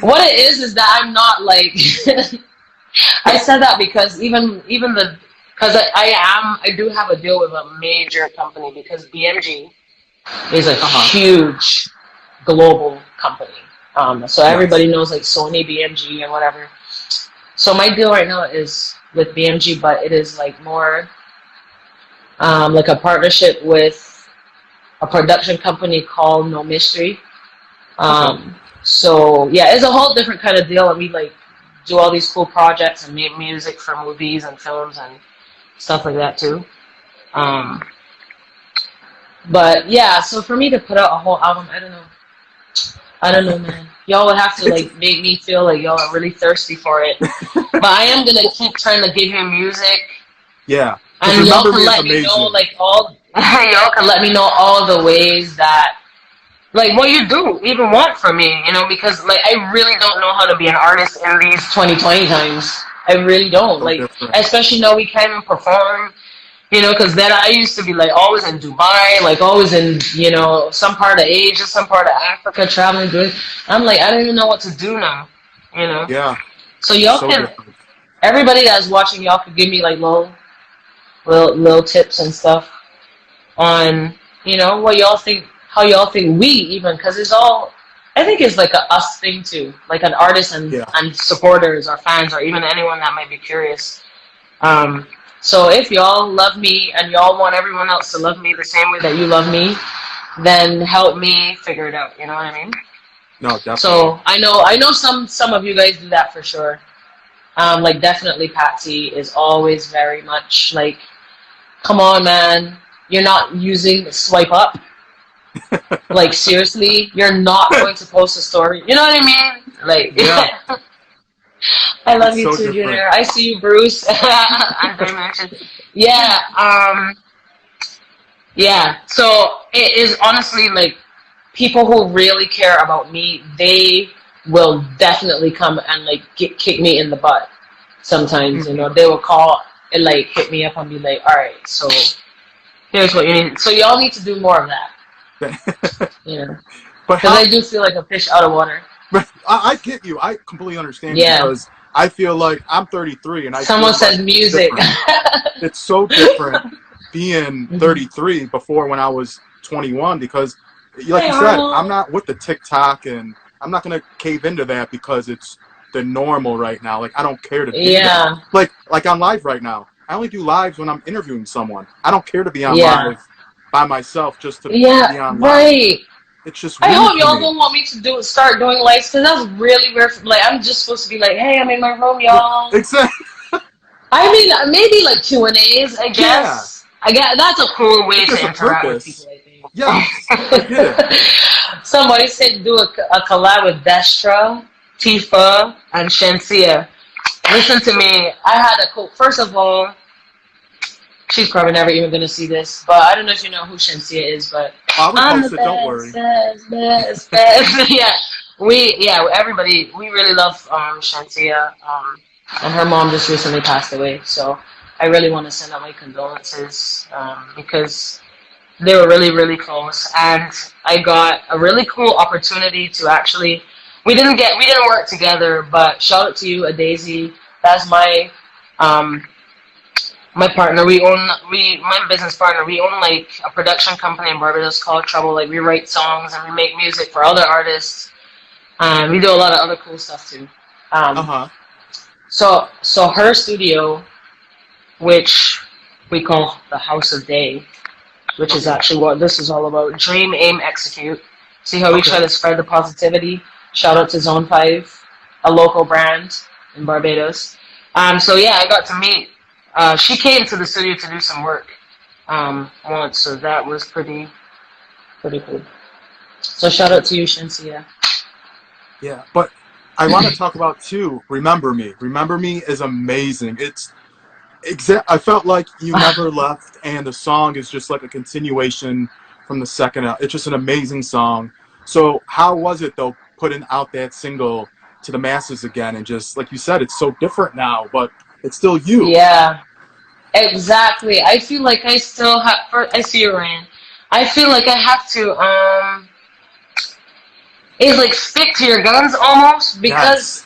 What it is that I'm not like. I said that because even because I do have a deal with a major company, because BMG is a Uh-huh. huge global company. So Yes. everybody knows like Sony, BMG, and whatever. So my deal right now is with BMG, but it is like more like a partnership with a production company called No Mystery. Okay. So yeah, it's a whole different kind of deal, and we like do all these cool projects and make music for movies and films and stuff like that too. Um, but yeah, so for me to put out a whole album, I don't know, man. Y'all would have to It's, like make me feel like y'all are really thirsty for it. But I am gonna keep trying to give you music, yeah. Because and y'all Remember Me can is let me know amazing. like all y'all can let me know all the ways that like what you do even want from me, you know, because like I really don't know how to be an artist in these 2020 times. I really don't. So Like different. especially now we can't even perform, you know, because then I used to be like always in Dubai, like always in, you know, some part of Asia, some part of Africa, traveling, doing. I'm like, I don't even know what to do now, you know. Yeah. So y'all So can, different. everybody that's watching, y'all could give me like little tips and stuff on, you know, what y'all think, how y'all think we even, because it's all, I think it's like a us thing too, like an artist Yeah. and supporters or fans or even anyone that might be curious. Um, so if y'all love me and y'all want everyone else to love me the same way that you love me, then help me figure it out. You know what I mean? No, definitely. So I know some of you guys do that for sure. Like definitely Patsy is always very much like, come on, man, you're not using swipe up. Like seriously, you're not going to post a story. You know what I mean? Like, Yeah. I love It's you so too, different. Junior. I see you, Bruce. As I mentioned. Yeah. Yeah. So it is honestly like people who really care about me, they will definitely come and like kick me in the butt. Sometimes, you Mhm. know, they will call and like hit me up and be like, all right, so here's what you need. So y'all need to do more of that, you know, But because I how? do feel like a fish out of water. But I get you. I completely understand you Yeah. because I feel like I'm 33 and I Someone feel like said it's music. different. It's so different being Mhm. 33 before when I was 21 because, like Hey, you said, I'm Arnold. not with the TikTok and I'm not going to cave into that because it's the normal right now. Like, I don't care to do that. Yeah. Like on live right now. I only do lives when I'm interviewing someone. I don't care to be on Yeah. live by myself just to Yeah. be on live. Right. It's just I weird hope to y'all me. don't want me to start doing lights because that's really weird. Like I'm just supposed to be like, hey, I'm in my room, y'all. Exactly. I mean, maybe like Q&As. I Yeah. guess. I guess that's a cool way But there's to a interact with people. purpose. I Yes, I get it. think. Somebody said do a collab with Destra, Tifa, and Shensia. Listen to me. I had a cool. First of all, she's probably never even gonna see this, but I don't know if you know who Shensia is, but I'll I'm the repost it. Don't best, worry. best, best, best. Yeah, everybody, we really love Shensia, and her mom just recently passed away, so I really want to send out my condolences because they were really, really close, and I got a really cool opportunity to actually. We didn't work together, but shout out to you, Daisy. That's um, my partner. My business partner. We own like a production company in Barbados called Trouble. Like we write songs and we make music for other artists. We do a lot of other cool stuff too. Uh Um, huh. so her studio, which we call the House of Day, which is Okay. actually what this is all about. Dream, aim, execute. See how we try Okay. to spread the positivity. Shout out to Zone 5, a local brand in Barbados. So yeah, I got to meet. She came to the studio to do some work once, so that was pretty cool. So shout out But to you, Shensia. yeah, but I want to talk about too. Remember Me. Remember Me is amazing. It's I felt like you never left, and the song is just like a continuation from the second out. It's just an amazing song. So how was it though, putting out that single to the masses again, and just like you said, it's so different now, but it's still you. Yeah, exactly. I feel like I still have. I see you, Ryan. I feel like I have to. Is like stick to your guns almost because Yes.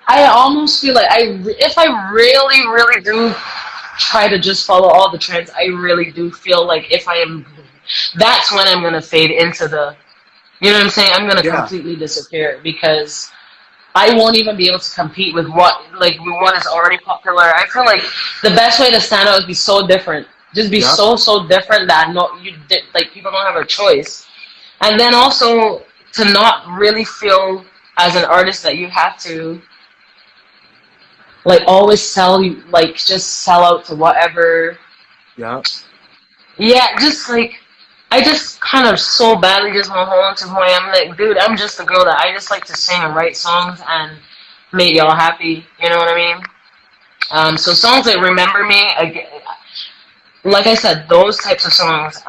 I almost feel like if I really, really do try to just follow all the trends, I really do feel like if I am, that's when I'm gonna fade into the, you know what I'm saying? I'm gonna Yeah. completely disappear because I won't even be able to compete with what is already popular. I feel like the best way to stand out would be so different. Just be Yeah. so different that like people don't have a choice. And then also to not really feel as an artist that you have to like always like just sell out to whatever. Yeah. Yeah, just like I just kind of so badly just want to hold on to who I am. Like, dude, I'm just a girl that I just like to sing and write songs and make y'all happy. You know what I mean? So songs like "Remember Me," like I said, those types of songs.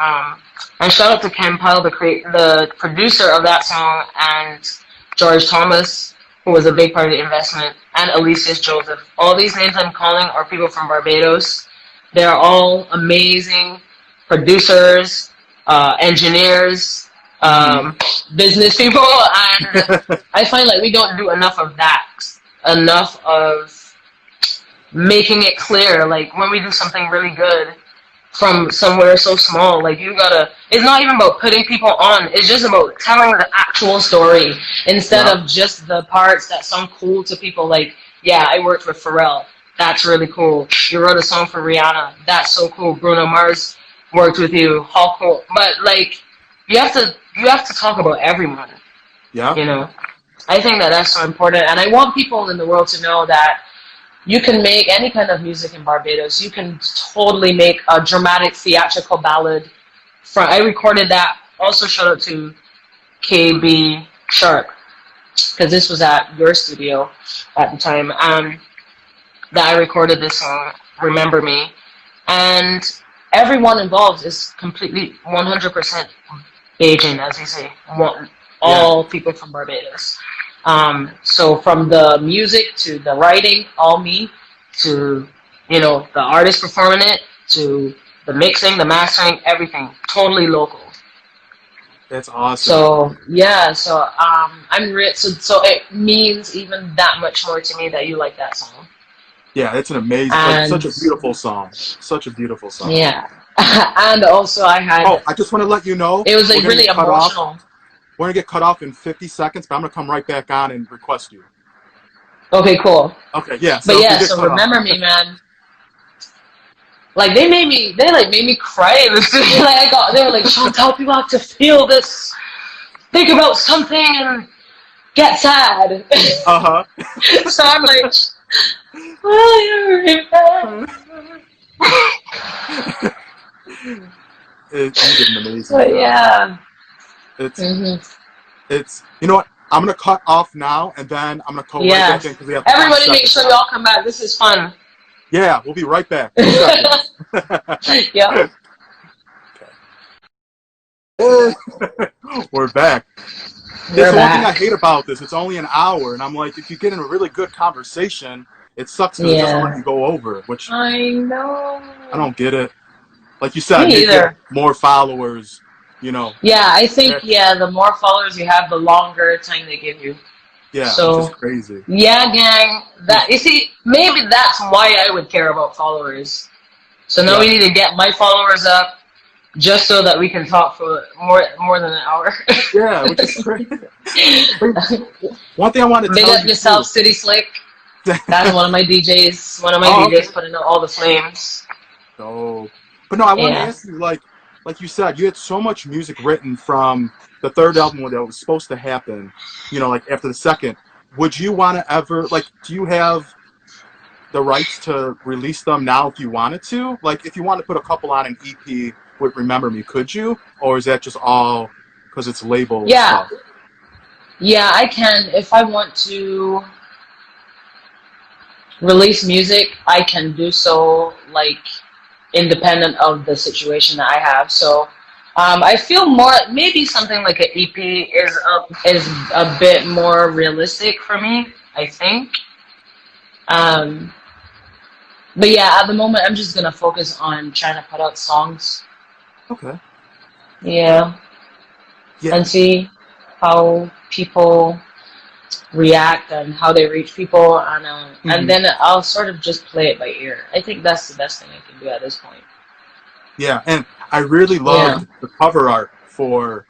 And shout out to Ken Pyle, the producer of that song, and George Thomas, who was a big part of the investment, and Alicius Joseph. All these names I'm calling are people from Barbados. They're all amazing producers, engineers, business people, and I find like we don't do enough of that. Enough of making it clear, like when we do something really good from somewhere so small, like it's not even about putting people on, it's just about telling the actual story instead of just the parts that sound cool to people. Like, yeah, I worked with Pharrell, that's really cool. You wrote a song for Rihanna, that's so cool. Bruno Mars worked with you, how cool. But like, you have to talk about everyone. Yeah. You know, I think that's so important, and I want people in the world to know that you can make any kind of music in Barbados. You can totally make a dramatic theatrical ballad. I recorded that. Also, shout out to KB Sharp, because this was at your studio at the time. That I recorded this song, "Remember Me," and everyone involved is completely 100% Bajan, as we say. All people from Barbados. So from the music to the writing, all me, to, the artist performing it, to the mixing, the mastering, everything, totally local. That's awesome. So yeah, I'm rich. So it means even that much more to me that you like that song. Yeah, it's an amazing, such a beautiful song. Such a beautiful song. Yeah, and also I had. Oh, I just want to let you know. It was like really emotional. We're going to get cut off in 50 seconds, but I'm going to come right back on and request you. Okay, cool. Okay, yeah. So Remember Me, man. Like, they made me cry in the studio. Like, they were like, Shontelle, people have to feel this, think about something and get sad. Uh-huh. So I'm like, will you remember? You did an amazing But job. yeah. It's you know what? I'm gonna cut off now, and then I'm gonna call right back in because we have. Everybody, make sure y'all come back. This is fun. Yeah, we'll be right back. Yeah. Okay. We're back. That's the one thing I hate about this. It's only an hour, and I'm like, if you get in a really good conversation, it sucks because it doesn't let you go over. Which I know. I don't get it. Like you said, you get more followers. Yeah, I think the more followers you have, the longer time they give you. Yeah, so, which is crazy. Yeah, gang. That you see, maybe that's why I would care about followers. So now we need to get my followers up, just so that we can talk for more than an hour. Yeah, which is great. One thing I want to tell you. Big up yourself, too. City Slick. That's one of my DJs. One of my DJs putting out all the flames. Oh, but no, I want to ask you, like you said, you had so much music written from the third album that was supposed to happen, like after the second. Would you want to ever, do you have the rights to release them now if you wanted to? Like, if you wanted to put a couple on an EP with Remember Me, could you? Or is that just all because it's labeled stuff? Yeah, I can. If I want to release music, I can do so, independent of the situation that I have. So I feel maybe something like an EP is a bit more realistic for me, I think. But yeah, at the moment I'm just gonna focus on trying to put out songs. Okay. Yeah. And see how people react and how they reach people, and then I'll sort of just play it by ear. I think that's the best thing I can do at this point. Yeah, and I really loved the cover art for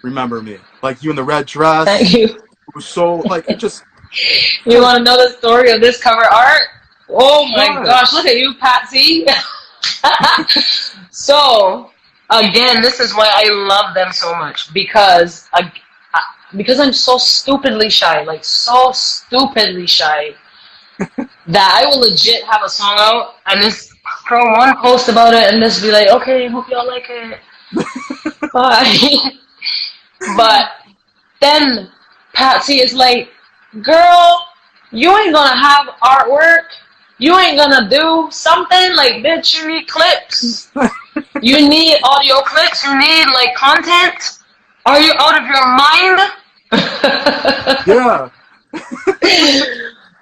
Remember Me. Like you in the red dress. Thank you. It was so it just. You want to know the story of this cover art? Oh my gosh! Look at you, Patsy. So again, this is why I love them so much because I'm so stupidly shy, like so stupidly shy that I will legit have a song out and just throw one post about it and just be like, okay, hope y'all like it. Bye. But then Patsy is like, girl, you ain't gonna have artwork. You ain't gonna do something like, bitch, you need clips. You need audio clips. You need like content. Are you out of your mind? Yeah.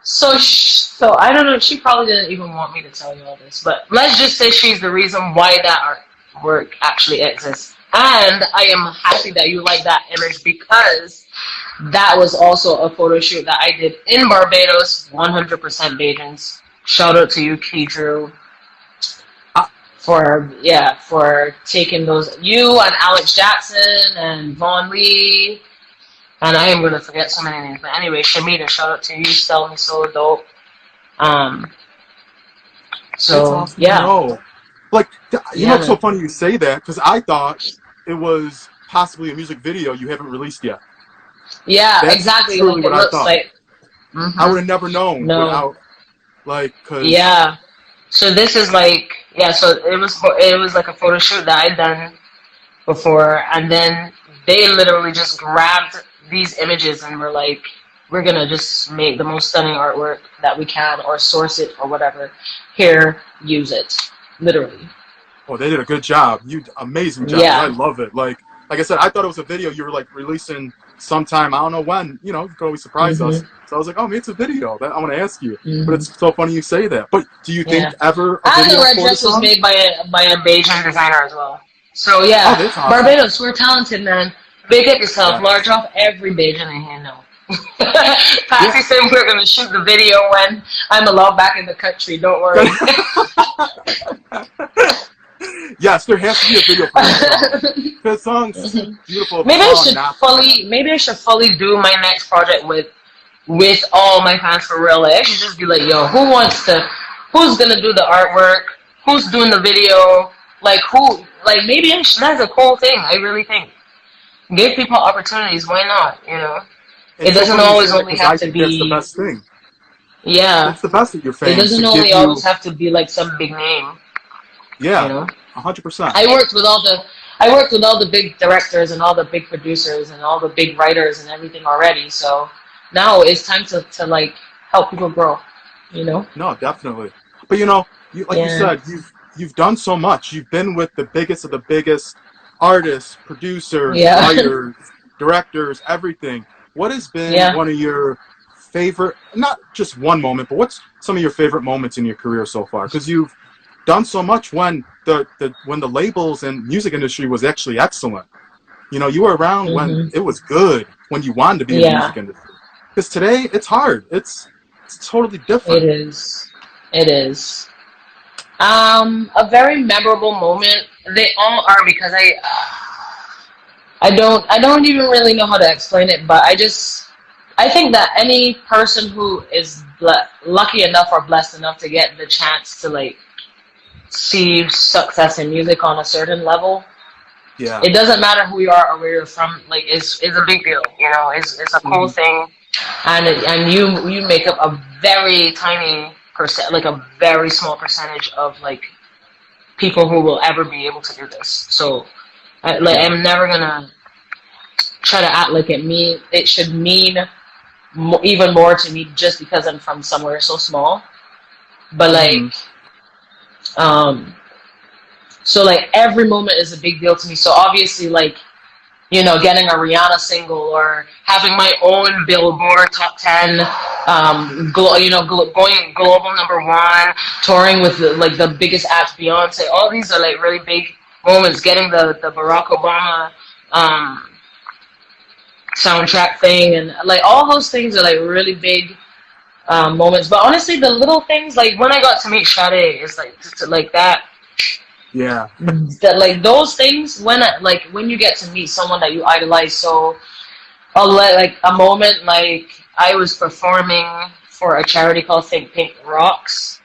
So I don't know. She probably didn't even want me to tell you all this, but let's just say she's the reason why that artwork actually exists. And I am happy that you like that image because that was also a photo shoot that I did in Barbados, 100% Bajans. Shout out to you, Key Drew, for taking those. You and Alex Jackson and Vaughn Lee. And I am going to forget so many names. But anyway, Shamita, shout out to you. Sell me so dope. So, awesome. yeah. No. Like, you know, it's so funny you say that because I thought it was possibly a music video you haven't released yet. Yeah, That's exactly. truly Like, it what looks I thought. like. I would have never known without, like, cause. Yeah. So this is like, so it was like a photo shoot that I'd done before. And then they literally just grabbed these images and were like, we're going to just make the most stunning artwork that we can or source it or whatever. Here, use it. Literally. Oh, they did a good job. Amazing job. Yeah. I love it. Like I said, I thought it was a video you were like releasing sometime. I don't know when. You know, you could always surprise us. So I was like, oh, maybe it's a video. That I want to ask you. But it's so funny you say that. But do you think ever a and video the red for dress the was song? made by a Bajan designer as well. So yeah, that's awesome. Barbados, we're talented, man. Big up yourself. Large off every Bajan in here now. Patsy said we're gonna shoot the video when I'm allowed back in the country. Don't worry. Yes, there has to be a video for that song. That song's beautiful. Maybe I should fully do my next project with all my fans for real. Like, I should just be like, yo, who's gonna do the artwork? Who's doing the video? Like maybe that's a cool thing. I really think. Give people opportunities. Why not? You know, it doesn't always only have to be. That's the best thing. Yeah, it's the best that your fans. It doesn't always have to be like some big name. Yeah, you know, 100%. I worked with all the big directors and all the big producers and all the big writers and everything already. So now it's time to like help people grow. You know. No, definitely. But you know, you said, you've done so much. You've been with the biggest of the biggest artists, producers, writers, directors, everything. What has been one of your favorite, not just one moment, but what's some of your favorite moments in your career so far? Because you've done so much when the labels and music industry was actually excellent. You know, you were around when it was good, when you wanted to be in the music industry. Because today, it's hard. It's totally different. It is. A very memorable moment. They all are because I don't even really know how to explain it, but I think that any person who is lucky enough or blessed enough to get the chance to like see success in music on a certain level, it doesn't matter who you are or where you're from. Like it's a big deal, you know. It's a cool thing, and you make up a very tiny percent, like a very small percentage of like people who will ever be able to do this. So, I'm never gonna try to act like it should mean even more to me just because I'm from somewhere so small. But like, so like every moment is a big deal to me. So obviously, like, you know, getting a Rihanna single or having my own Billboard top 10, going global #1, touring with the biggest acts, Beyonce. All these are like really big moments. Getting the Barack Obama soundtrack thing, and like all those things are like really big moments. But honestly, the little things, like when I got to meet Sade, is like that. Yeah. That like those things when you get to meet someone that you idolize. So, like a moment like I was performing for a charity called Think Pink Rocks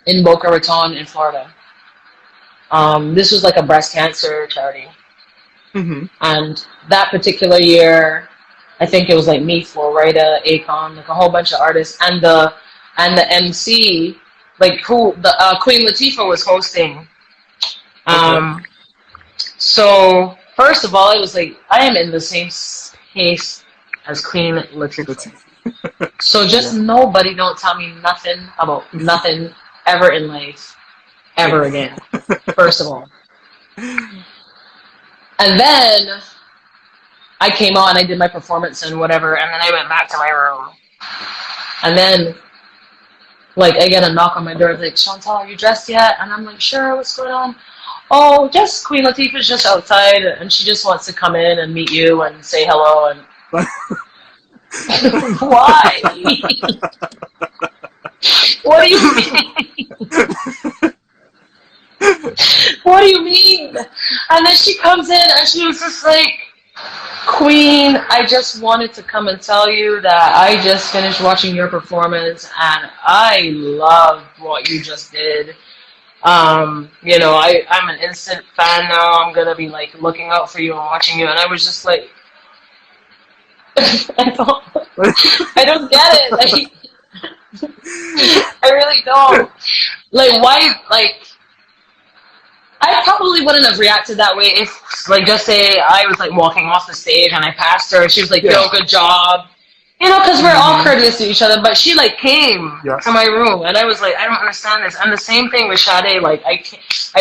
in Boca Raton in Florida, This was like a breast cancer charity. Mm-hmm. And that particular year, I think it was like me, Florida, Akon, like a whole bunch of artists, and the MC, like who the Queen Latifah was hosting. Okay. So first of all, it was like I am in the same space as Queen Latifah. So just nobody don't tell me nothing about nothing ever in life, ever again. First of all. And then I came on, I did my performance and whatever, and then I went back to my room. And then, like, I get a knock on my door, like, Shontelle, are you dressed yet? And I'm like, sure, what's going on? Oh, just Queen Latifah's just outside, and she just wants to come in and meet you and say hello. And why? What do you mean? What do you mean? And then she comes in and she was just like, Queen, I just wanted to come and tell you that I just finished watching your performance and I loved what you just did. You know, I'm an instant fan now. I'm gonna be like looking out for you and watching you. And I was just like, I don't get it. Like, I really don't. Like, why? Like, I probably wouldn't have reacted that way if, like, just say I was like walking off the stage and I passed her and she was like, "Yo, good job," you know, because we're all courteous to each other. But she like came to my room and I was like, I don't understand this. And the same thing with Sade. Like, I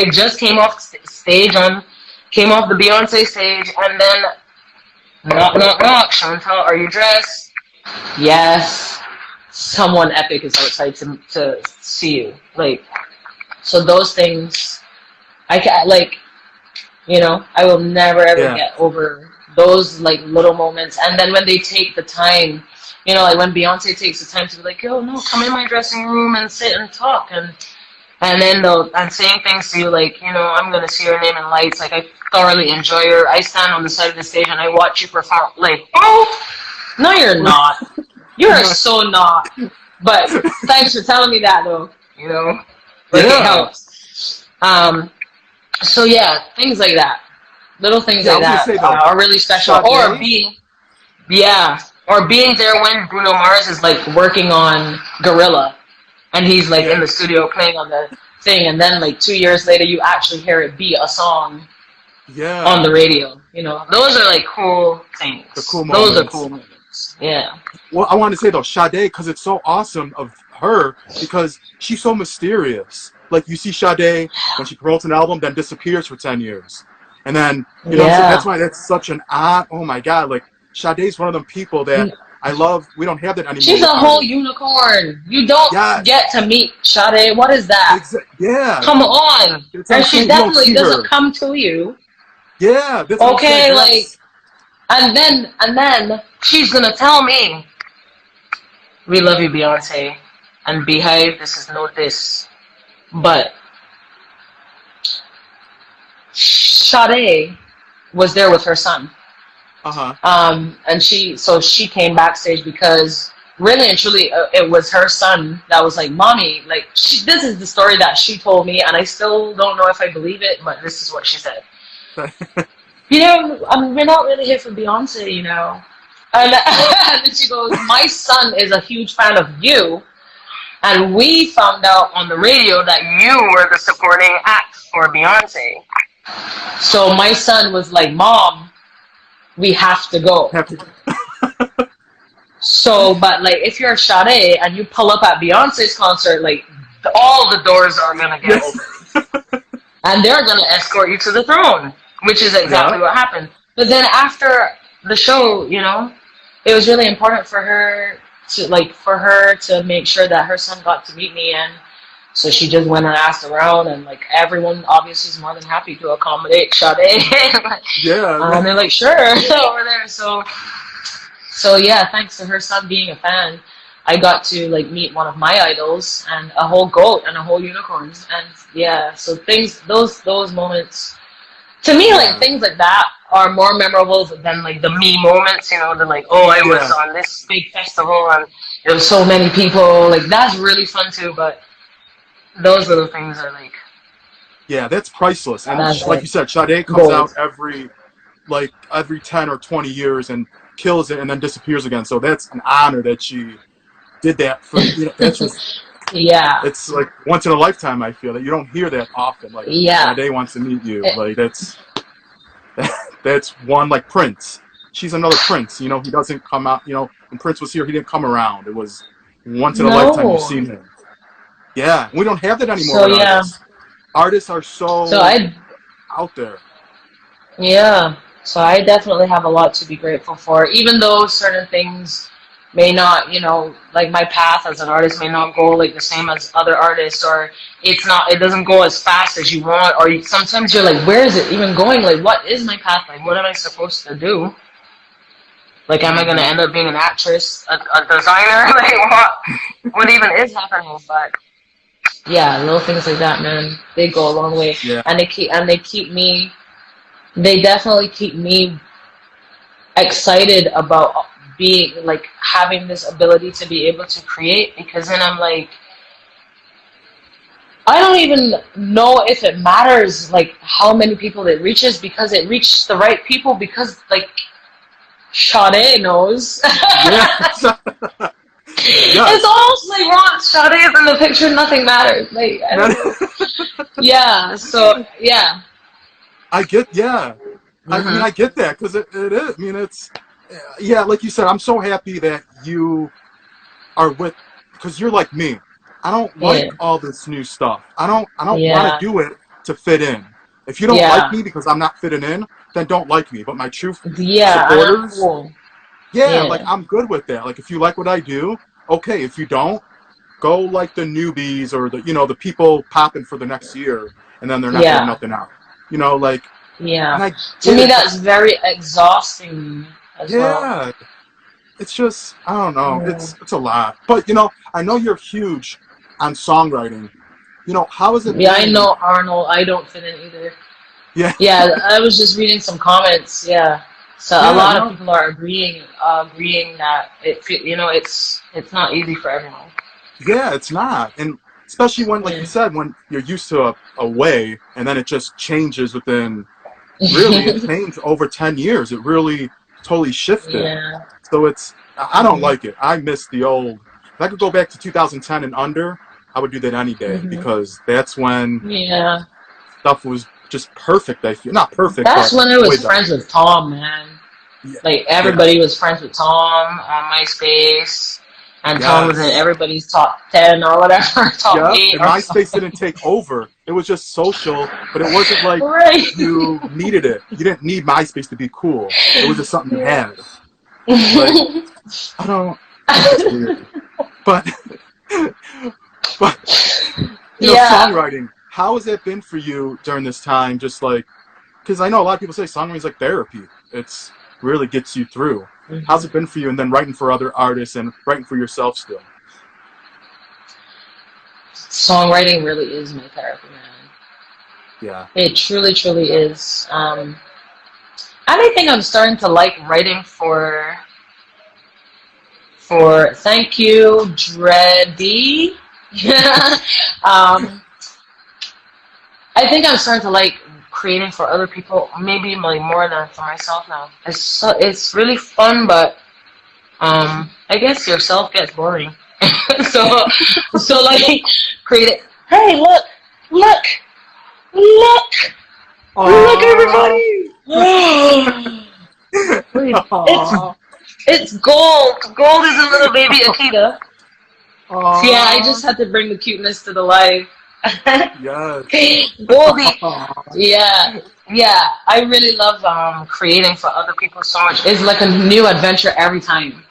just came off stage came off the Beyonce stage, and then knock knock knock. Shontelle, are you dressed? Yes. Someone epic is outside to see you. Like, so those things. I can't, like, you know, I will never ever get over those like little moments. And then when they take the time, you know, like when Beyonce takes the time to be like, yo, no, come in my dressing room and sit and talk, and then and saying things to you like, you know, I'm gonna see your name in lights. Like, I thoroughly enjoy her. I stand on the side of the stage and I watch you perform. Like, oh, no, you're not. You are so not. But thanks for telling me that, though. You know, like, it helps. So yeah, things like that, little things like that are really special. Or being there when Bruno Mars is like working on Gorilla, and he's like in the studio playing on the thing, and then like 2 years later you actually hear it be a song on the radio. You know, those are like cool things. The cool moments. Those are cool moments. Yeah. Well, I want to say though, Sade, because it's so awesome of her, because she's so mysterious. Like, you see Sade when she promotes an album, then disappears for 10 years. And then, you know, so that's why that's such an odd, oh my God, like, Sade's one of them people that I love. We don't have that anymore. She's a whole unicorn. You don't get to meet Sade. What is that? Come on. And she definitely doesn't come to you. Yeah. That's okay, like, and then she's going to tell me, we love you, Beyonce, and Beehive, this is no diss. But Sade was there with her son. And she came backstage because really and truly it was her son that was like, Mommy, like, this is the story that she told me, and I still don't know if I believe it, but this is what she said. You know, we're not really here for Beyonce, you know. And then she goes, my son is a huge fan of you. And we found out on the radio that you were the supporting act for Beyonce. So my son was like, Mom, we have to go. So, but like, if you're Sade and you pull up at Beyonce's concert, like, all the doors are going to get open. And they're going to escort you to the throne, which is exactly what happened. But then after the show, you know, it was really important for her to make sure that her son got to meet me, and so she just went and asked around, and like everyone obviously is more than happy to accommodate Sade. And they're like, sure, over there. So yeah, thanks to her son being a fan, I got to like meet one of my idols and a whole goat and a whole unicorn, and yeah, so those moments. To me, like, things like that are more memorable than, like, the me moments, you know, the, like, oh, I was on this big festival and there was so many people. Like, that's really fun, too, but those little things are, like, Yeah, that's priceless. And That's like like you said, Sade comes gold. out every 10 or 20 years and kills it and then disappears again. So that's an honor that she did that for, that's just, Yeah, it's like once in a lifetime, I feel that you don't hear that often. Like, yeah. Sade wants to meet you. Eh, Like, that's one, like Prince. She's another Prince. He doesn't come out, when Prince was here, he didn't come around. It was once in a lifetime you've No. seen him. Yeah, we don't have that anymore So with yeah. artists. Artists are So so I out there. Yeah. So I definitely have a lot to be grateful for, even though certain things may not, like my path as an artist may not go like the same as other artists, or it doesn't go as fast as you want, or sometimes you're like, where is it even going? Like, what is my path? Like, what am I supposed to do? Like, am I going to end up being an actress, a designer? Like, what even is happening? But yeah, little things like that, man, they go a long way, Yeah. and they definitely keep me excited about being like having this ability to be able to create, because then I'm like, I don't even know if it matters like how many people it reaches, because it reached the right people, because like Sade knows. Yes. It's almost like once Sade is in the picture, nothing matters. Like, I don't know. Yeah, so yeah. I get, yeah. I mean, Mhm. I get that because it is. I mean, it's, yeah, like you said, I'm so happy that you are because you're like me. I don't like Yeah. all this new stuff. I don't want to Yeah. do it to fit in. If you don't like Yeah. me because I'm not fitting in, then don't like me. But my true Yeah, and I'm supporters, cool. yeah, like Yeah. I'm good with that. Like if you like what I do, okay. If you don't, go like the newbies or the people popping for the next year, and then they're not putting Yeah. nothing out. Like, and Yeah. I To get me, it. that's very exhausting as well. Yeah, it's just I don't know. Mm. It's a lot. But I know you're huge on songwriting. How has it Yeah, I been? know, Arnold. I don't fit in either. Yeah, Yeah, I was just reading some comments. Yeah, so a yeah, lot of people are agreeing that it's not easy for everyone. yeah. It's not, and especially when, like you Yeah. said, when you're used to a way, and then it just changes within. Really, it changed over 10 years. It really totally shifted. Yeah. So I don't Mhm. like it. I miss the old. If I could go back to 2010 and under, I would do that any day Mhm. because that's when Yeah. stuff was just perfect. I feel not perfect, That's but when I way was better. friends with Tom, man. Yeah, Like yeah, everybody was friends with Tom on MySpace, and Tom was in yes, everybody's top 10 or whatever, top yep. 8 And or MySpace something. didn't take over. It was just social, but it wasn't like Right. you needed it. You didn't need MySpace to be cool. It was just something you Yeah. had. Like I don't. It's weird, but but Yeah. songwriting. How has it been for you during this time? Just like, because I know a lot of people say songwriting is like therapy. It's really gets you through. How's Mhm. it been for you? And then writing for other artists and writing for yourself still. Songwriting really is my therapy, man. Yeah. It truly, truly is. And I think I'm starting to like writing for thank you, Dreddy. um, I think I'm starting to like creating for other people, maybe like more than for myself now. It's really fun, but I guess yourself gets boring. so so like create it. Hey, look, look, look, Aww. everybody! Wait, Aww. it's gold. Gold is a little baby Akita. So yeah, I just Aww. had to bring the cuteness to the life. Yes. Goldie. Yeah, yeah. I really love creating for other people so much. It's like a new adventure every time.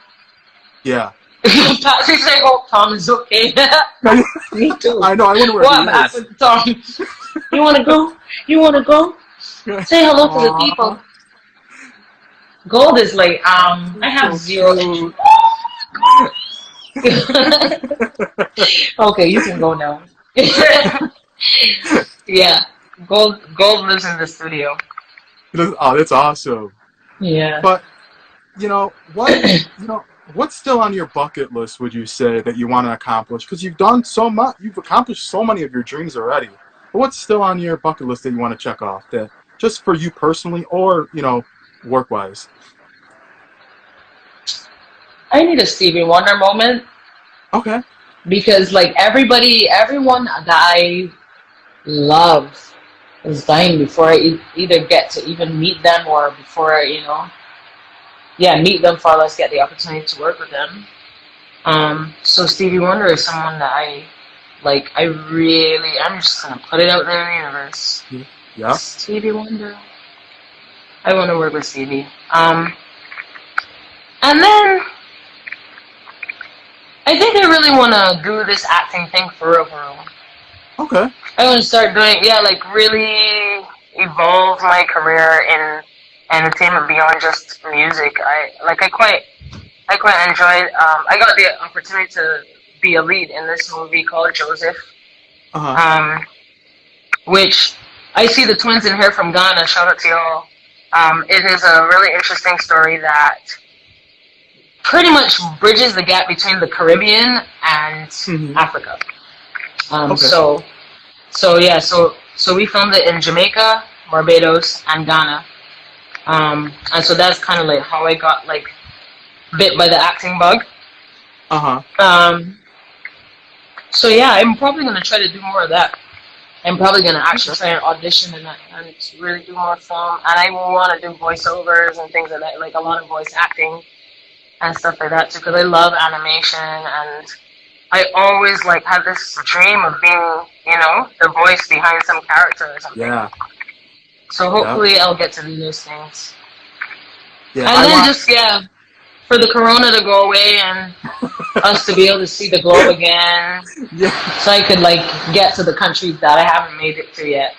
Yeah. Patrick say, "Hope Tom is okay." Me too. I know. I wonder where What he is. happened to Tom? You wanna go? You wanna go? Say hello to the people. Aww. Gold is like I have So zero. cute. Okay, you can go now. Yeah, Gold lives in the studio. Oh, that's awesome. Yeah. But what's still on your bucket list? Would you say that you want to accomplish? Because you've done so much. You've accomplished so many of your dreams already. what's still on your bucket list that you want to check off? That just for you personally, or work wise. I need a Stevie Wonder moment Okay. because like everyone that I love is dying before I either get to even meet them or before I, meet them, far less get the opportunity to work with them. So Stevie Wonder is someone that I'm just gonna put it out there in the universe. Yeah. Stevie Wonder. I want to work with Stevie. And then I think I really want to do this acting thing for real, for real. Okay. I want to start doing, really evolve my career in entertainment beyond just music. I quite enjoyed. I got the opportunity to be a lead in this movie called Joseph, which I see the twins in here from Ghana. Shout out to y'all. It is a really interesting story that pretty much bridges the gap between the Caribbean and Africa. Okay. So we filmed it in Jamaica, Barbados, and Ghana. And so that's kind of like how I got like bit by the acting bug. So yeah, I'm probably gonna try to do more of that. I'm probably gonna actually try and audition and really do more film. And I want to do voiceovers and things like that, like a lot of voice acting and stuff like that too, because I love animation, and I always like had this dream of being, the voice behind some character or something. Yeah. So hopefully I'll get to do those things. Yeah. And then for the corona to go away and us to be able to see the globe again. Yeah. So I could get to the countries that I haven't made it to yet.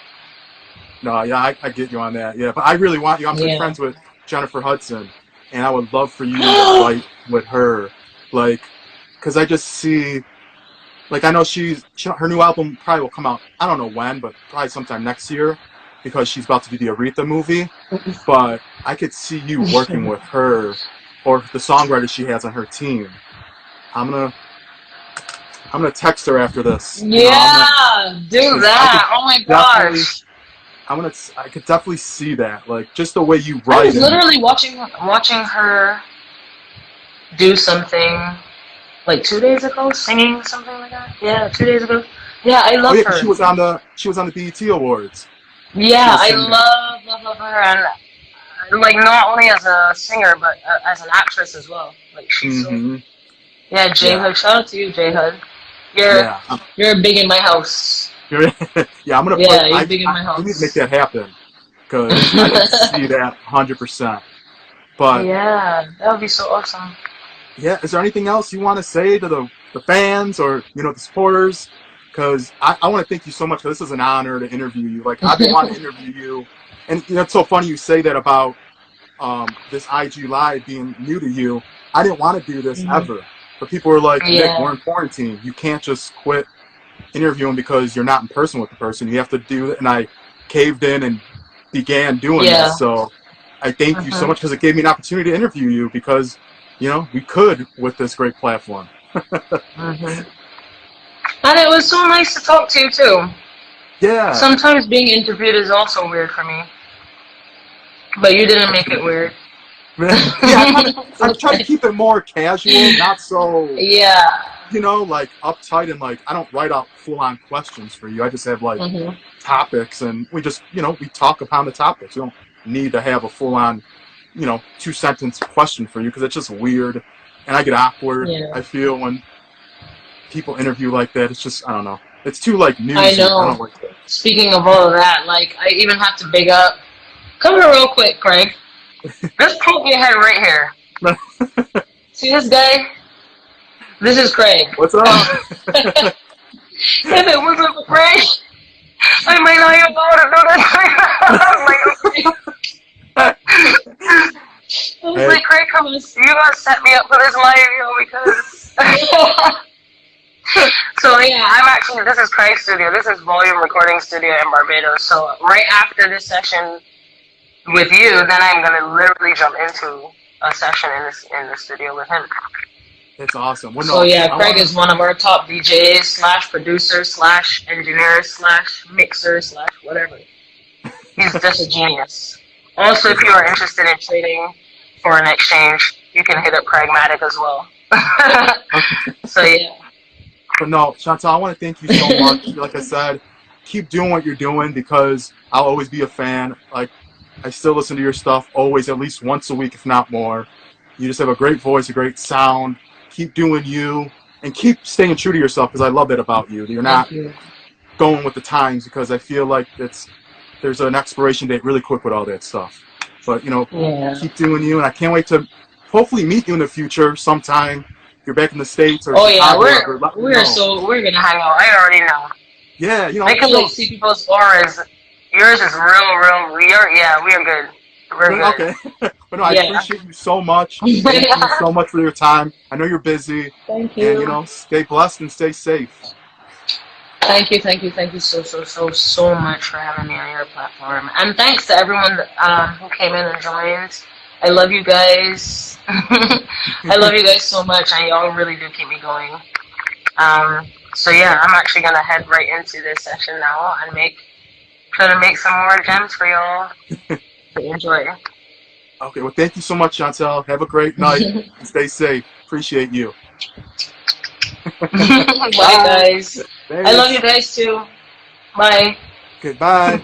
No, yeah, I get you on that. Yeah, but I really want you. I'm good friends with Jennifer Hudson, and I would love for you to fight with her, because I just see, I know her new album probably will come out. I don't know when, but probably sometime next year, because she's about to do the Aretha movie. But I could see you working with her, or the songwriter she has on her team. I'm gonna text her after this. Yeah, do that. Oh my gosh. I could definitely see that, just the way you write. I was literally watching her do something 2 days ago, singing something like that. Yeah, 2 days ago. Yeah, I love her. She was on the BET Awards. Yeah, I love her, and not only as a singer but as an actress as well. She's J Hood. Shout out to you, J Hood. You're big in my house. Yeah, I'm gonna. You're big in my house. We need to make that happen, because I can see that 100%. But yeah, that would be so awesome. Yeah, is there anything else you want to say to the fans or the supporters? Because I want to thank you so much, because this is an honor to interview you. I've been wanting to interview you, and it's so funny you say that about this IG Live being new to you. I didn't want to do this ever, but people were like, Nick, we're in quarantine. You can't just quit interviewing because you're not in person with the person. You have to do it, and I caved in and began doing this. So I thank you so much, because it gave me an opportunity to interview you, because we could with this great platform. And it was so nice to talk to you too. Yeah. Sometimes being interviewed is also weird for me, but you didn't make it weird. I'm trying to keep it more casual, not so uptight, and I don't write out full-on questions for you. I just have topics, and we just we talk upon the topics. We don't need to have a full-on 2-sentence question for you, because it's just weird, and I get awkward. I feel when people interview like that. It's just, I don't know, it's too newsy. I know. I don't like that. Speaking of all of that, I even have to big up. Come here real quick, Craig. Just poke your head right here. See this guy? This is Craig. What's up? If it wasn't for Craig, I might not even know to do this. I was like, Craig, come on, you gotta set me up for this live, because. So this is Craig's studio. This is Volume Recording Studio in Barbados. So right after this session with you, then I'm gonna literally jump into a session in the studio with him. It's awesome. Well, So no, yeah, I Craig want is one of our top DJs slash producers slash engineers slash mixers slash whatever. He's just a genius. Also, to. if It's you are awesome. interested in trading for an exchange, you can hit up Pragmatic as well. So yeah. But no, Chantal, I want to thank you so much. Like I said, keep doing what you're doing because I'll always be a fan. Like, I still listen to your stuff always, at least once a week, if not more. You just have a great voice, a great sound. Keep doing you and keep staying true to yourself because I love that about you. That you're not Thank you. going with the times because I feel like there's an expiration date really quick with all that stuff. But, Yeah. keep doing you. And I can't wait to hopefully meet you in the future sometime. If you're back in the States or Oh yeah, Chicago or wherever, let me know. we're gonna hang out. I already know. Yeah, I can like see people's auras. Yours is real. Yeah, we are good. We're good. Okay. But no, I Yeah. appreciate you so much. Thank you so much for your time. I know you're busy. Thank you. And, stay blessed and stay safe. Thank you so much for having me on your platform. And thanks to everyone who came in and joined. I love you guys. I love you guys so much, and y'all really do keep me going. So yeah, I'm actually gonna head right into this session now and try to make some more gems for y'all to enjoy. Okay, well, thank you so much, Shontelle. Have a great night and stay safe. Appreciate you. Bye, guys. Thanks. I love you guys too. Bye. Okay, bye.